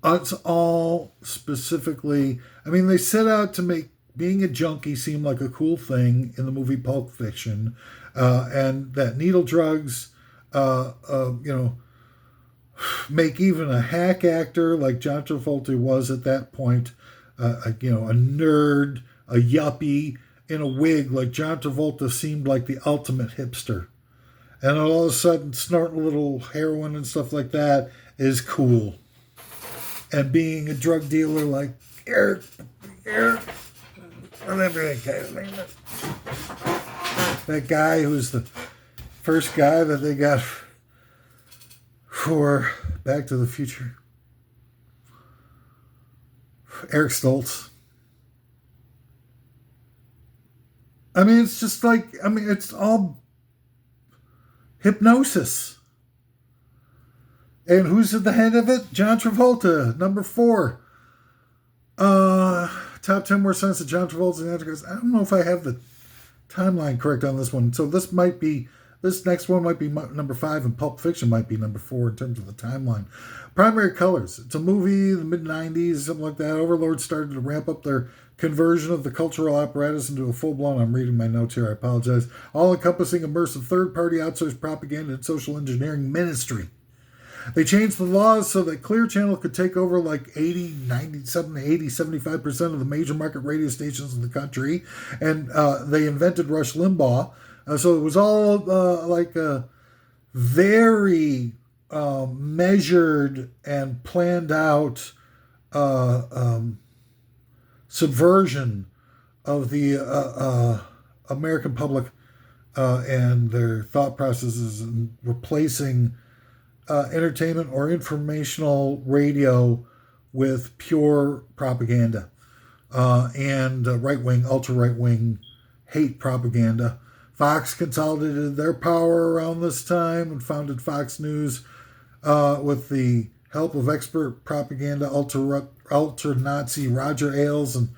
It's all specifically, they set out to make being a junkie seemed like a cool thing in the movie Pulp Fiction, and that needle drugs, make even a hack actor like John Travolta was at that point, a nerd, a yuppie in a wig like John Travolta seemed like the ultimate hipster. And all of a sudden, snorting a little heroin and stuff like that is cool. And being a drug dealer like Eric, whatever that guy's name is. That guy who's the first guy that they got for Back to the Future. Eric Stoltz. It's just like, it's all hypnosis. And who's at the head of it? John Travolta, number 4. Top 10 worst signs of John Travolta's and antichrist. I don't know if I have the timeline correct on this one. So this next one might be number 5, and Pulp Fiction might be number 4 in terms of the timeline. Primary colors. It's a movie, the mid-90s, something like that. Overlord started to ramp up their conversion of the cultural apparatus into a full-blown, I'm reading my notes here, I apologize, all-encompassing, immersive, third-party outsourced propaganda and social engineering ministry. They changed the laws so that Clear Channel could take over like 80, 97, 80, 75% of the major market radio stations in the country. And they invented Rush Limbaugh. So it was all like a very measured and planned out subversion of the American public and their thought processes, and replacing entertainment or informational radio with pure propaganda and right-wing, ultra-right-wing hate propaganda. Fox consolidated their power around this time and founded Fox News with the help of expert propaganda ultra-Nazi Roger Ailes, and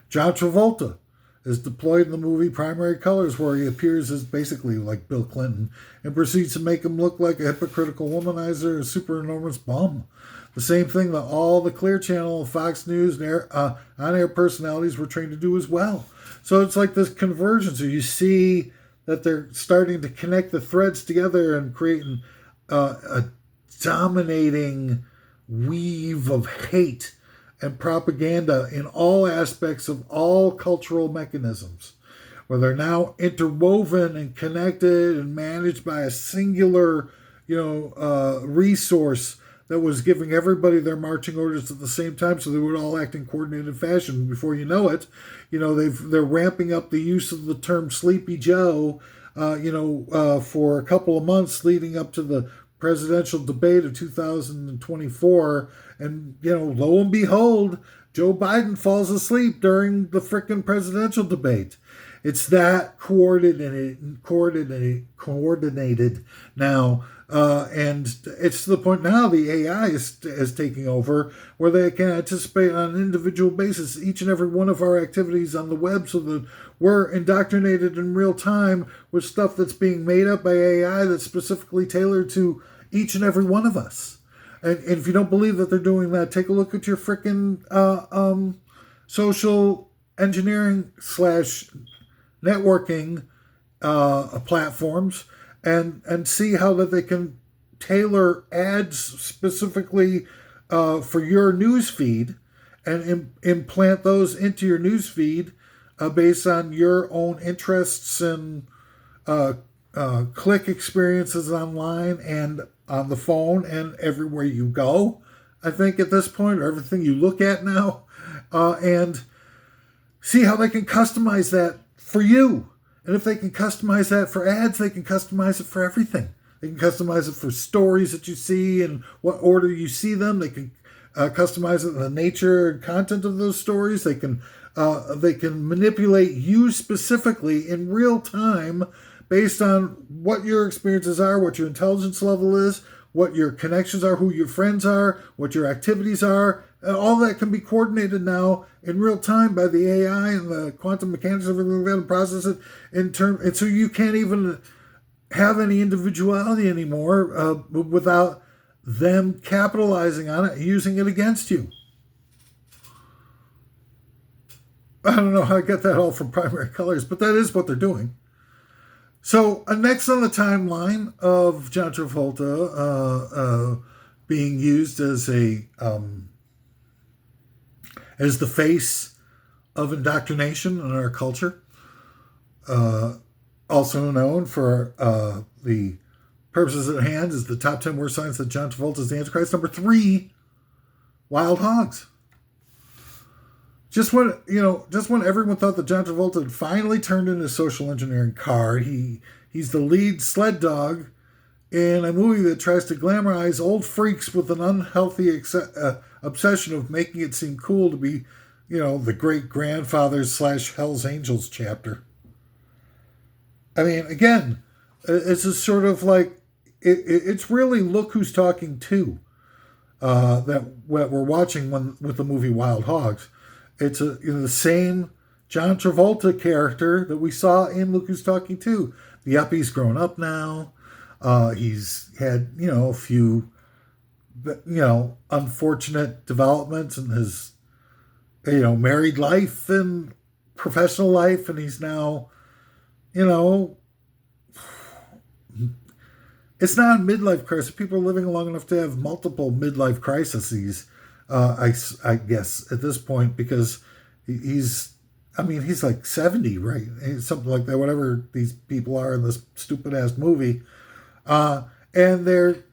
John Travolta is deployed in the movie Primary Colors, where he appears as basically like Bill Clinton and proceeds to make him look like a hypocritical womanizer, a super enormous bum. The same thing that all the Clear Channel, Fox News, and on-air personalities were trained to do as well. So it's like this convergence. So you see that they're starting to connect the threads together and creating a dominating weave of hate and propaganda in all aspects of all cultural mechanisms, where they're now interwoven and connected and managed by a singular, resource that was giving everybody their marching orders at the same time, so they would all act in coordinated fashion. Before you know it, they're ramping up the use of the term Sleepy Joe, for a couple of months leading up to the presidential debate of 2024, and lo and behold, Joe Biden falls asleep during the frickin' presidential debate. It's that coordinated now, and it's to the point now the AI is taking over, where they can anticipate on an individual basis each and every one of our activities on the web, so that we're indoctrinated in real time with stuff that's being made up by AI that's specifically tailored to each and every one of us. And if you don't believe that they're doing that, take a look at your frickin' social engineering / networking platforms, and see how that they can tailor ads specifically for your news feed, and implant those into your news feed based on your own interests and click experiences online and on the phone and everywhere you go. I think at this point, or everything you look at now, and see how they can customize that for you. And if they can customize that for ads, they can customize it for everything. They can customize it for stories that you see and what order you see them. They can customize it the nature and content of those stories. They can manipulate you specifically in real time based on what your experiences are, what your intelligence level is, what your connections are, who your friends are, what your activities are. All that can be coordinated now in real time by the AI and the quantum mechanics and everything like that, and process it and so you can't even have any individuality anymore without them capitalizing on it and using it against you. I don't know how I get that all from Primary Colors, but that is what they're doing. So next on the timeline of John Travolta being used as the face of indoctrination in our culture, also known for the purposes at hand as the top 10 worst signs that John Travolta is the Antichrist. Number 3, wild hogs. Just when everyone thought that John Travolta had finally turned in his social engineering card, he's the lead sled dog in a movie that tries to glamorize old freaks with an unhealthy obsession of making it seem cool to be, the great grandfathers / Hell's Angels chapter. I mean, again, it's just sort of like it's really Look Who's Talking 2 that we're watching with the movie Wild Hogs. It's the same John Travolta character that we saw in Look Who's Talking 2. The yuppie's grown up now. He's had, a few, unfortunate developments in his, married life and professional life. And he's now, it's not a midlife crisis. People are living long enough to have multiple midlife crises. I guess at this point, because he's like 70, right? Something like that, whatever these people are in this stupid ass movie. And they're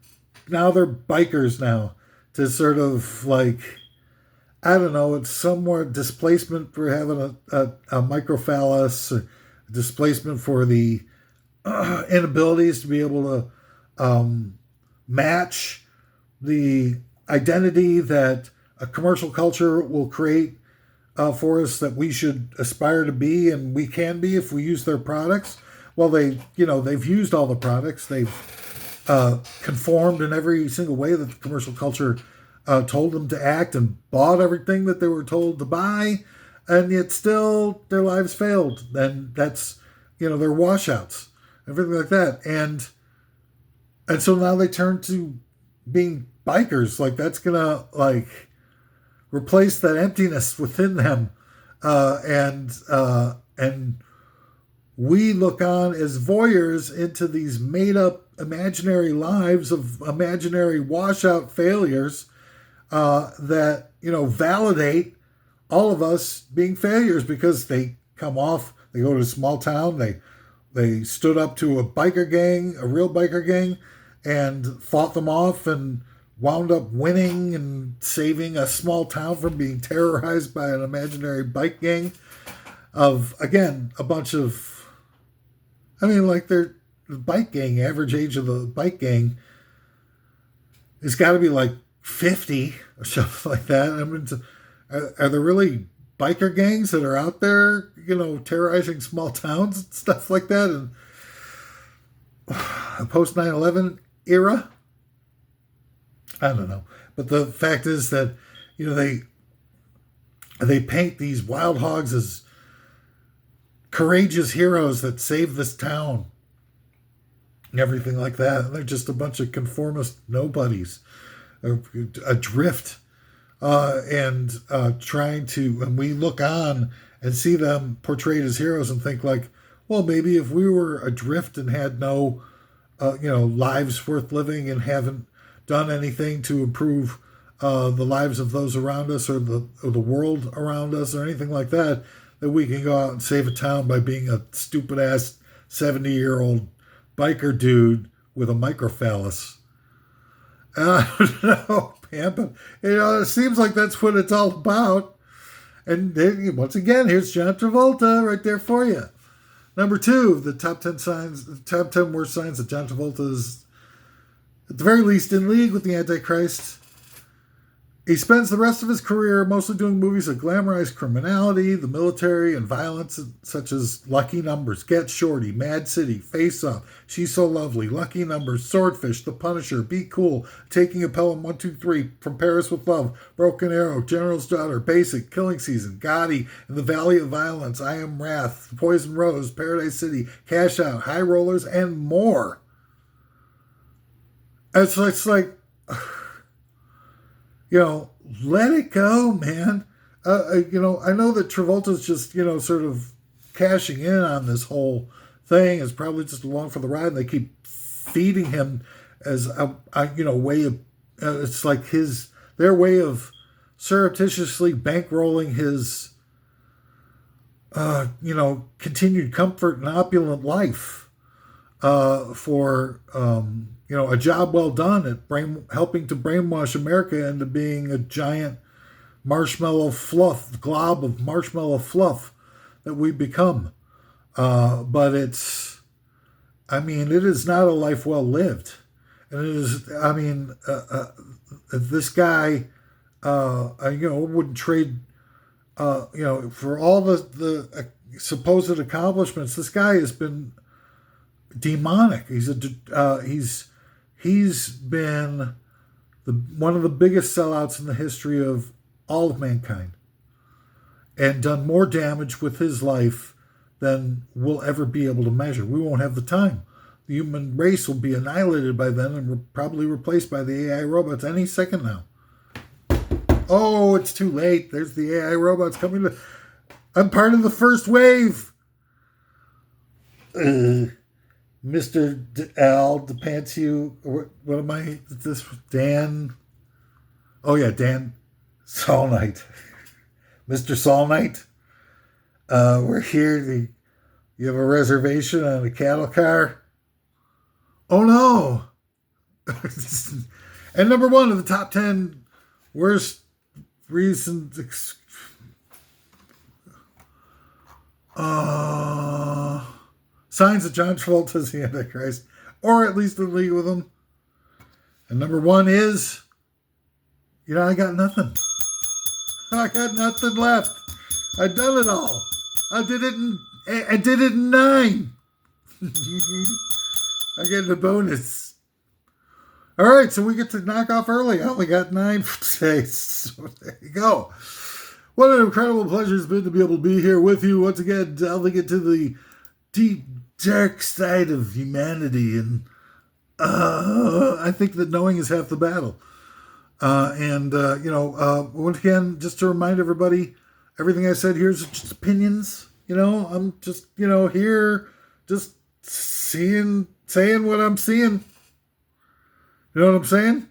bikers now to sort of like, I don't know, it's somewhat displacement for having a microphallus, or displacement for the inabilities to be able to match the identity that a commercial culture will create for us, that we should aspire to be and we can be if we use their products. Well, they've used all the products. They've conformed in every single way that the commercial culture told them to act, and bought everything that they were told to buy, and yet still their lives failed. And that's, their washouts, everything like that. And so now they turn to being bikers. Like, that's gonna replace that emptiness within them, and we look on as voyeurs into these made up imaginary lives of imaginary washout failures that validate all of us being failures, because they go to a small town, they stood up to a real biker gang, and fought them off and wound up winning and saving a small town from being terrorized by an imaginary bike gang of, again, a bunch of, the bike gang, average age of the bike gang has got to be like 50 or something like that. Are there really biker gangs that are out there, terrorizing small towns and stuff like that? And post 9/11 era? I don't know. But the fact is that, they paint these wild hogs as courageous heroes that save this town and everything like that. They're just a bunch of conformist nobodies, adrift, and we look on and see them portrayed as heroes and think like, well, maybe if we were adrift and had no, lives worth living and haven't done anything to improve the lives of those around us or the world around us or anything like that, that we can go out and save a town by being a stupid ass 70-year-old biker dude with a microphallus. I don't know, man, but it seems like that's what it's all about. And once again, here's John Travolta right there for you. Number 2, the top 10 worst signs that John Travolta is at the very least in league with the Antichrist. He spends the rest of his career mostly doing movies that glamorize criminality, the military, and violence, such as Lucky Numbers, Get Shorty, Mad City, Face Off, She's So Lovely, Lucky Numbers, Swordfish, The Punisher, Be Cool, Taking a Pelham 123, From Paris with Love, Broken Arrow, General's Daughter, Basic, Killing Season, Gotti, In the Valley of Violence, I Am Wrath, Poison Rose, Paradise City, Cash Out, High Rollers, and more. It's like... let it go, man. I know that Travolta's just, sort of cashing in on this whole thing. It's probably just along for the ride. And they keep feeding him as a way of, it's like their way of surreptitiously bankrolling his, continued comfort and opulent life, for, a job well done at helping to brainwash America into being a giant glob of marshmallow fluff that we become. But it is not a life well lived. And it is, this guy, wouldn't trade, for all the supposed accomplishments. This guy has been demonic. He's been one of the biggest sellouts in the history of all of mankind, and done more damage with his life than we'll ever be able to measure. We won't have the time. The human race will be annihilated by then and probably replaced by the AI robots any second now. Oh, it's too late. There's the AI robots coming. I'm part of the first wave. Mr. Al DePantsu, what am I? This Dan? Oh yeah, Dan Saul Knight, Mr. Saul Knight. We're here. You have a reservation on a cattle car. Oh no! And number 1 of the top 10 worst reasons. Signs that John Travolta is the Antichrist, or at least in league with him. And number 1 is, I got nothing. I got nothing left. I've done it all. I did it in 9. I get the bonus. All right, so we get to knock off early. I only got 9 for today. So there you go. What an incredible pleasure it's been to be able to be here with you once again, delving into the deep, dark side of humanity. And I think that knowing is half the battle. Once again, just to remind everybody, everything I said here is just opinions. I'm just, here just saying what I'm seeing. You know what I'm saying?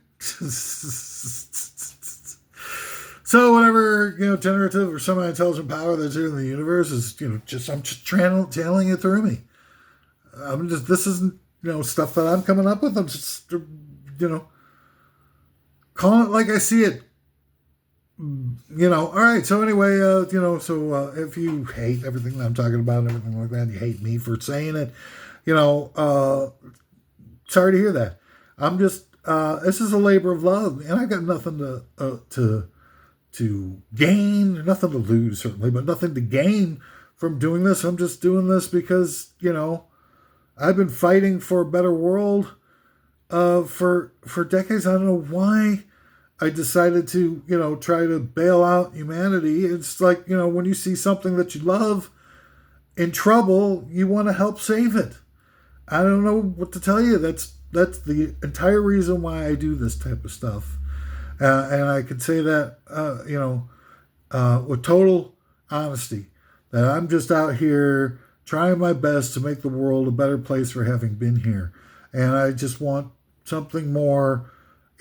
So whatever, generative or semi-intelligent power that's here in the universe is, I'm just channeling it through me. This isn't, stuff that I'm coming up with. I'm just, calling it like I see it. All right. So anyway, if you hate everything that I'm talking about and everything like that, you hate me for saying it, sorry to hear that. I'm just, this is a labor of love, and I got nothing to gain, nothing to lose certainly, but nothing to gain from doing this. I'm just doing this because, I've been fighting for a better world, for decades. I don't know why I decided to, try to bail out humanity. It's like, when you see something that you love in trouble, you want to help save it. I don't know what to tell you. That's the entire reason why I do this type of stuff. And I could say that, with total honesty, that I'm just out here trying my best to make the world a better place for having been here. And I just want something more,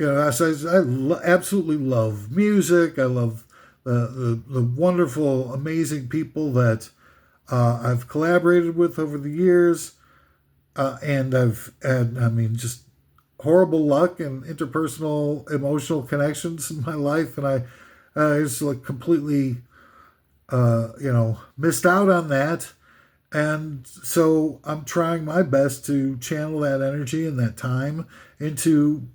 absolutely love music. I love the wonderful, amazing people that I've collaborated with over the years, and I've had, just horrible luck and interpersonal emotional connections in my life, and I just completely, missed out on that. And so I'm trying my best to channel that energy and that time into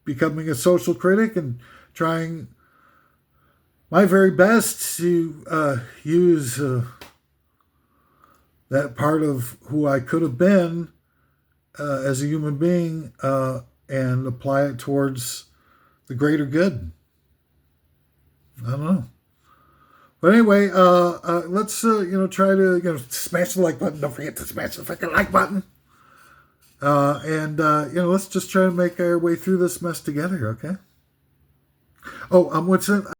becoming a social critic and trying my very best to use that part of who I could have been as a human being and apply it towards the greater good. I don't know. But anyway, let's try to smash the like button. Don't forget to smash the freaking like button. And let's just try to make our way through this mess together. Okay. Oh, what's it?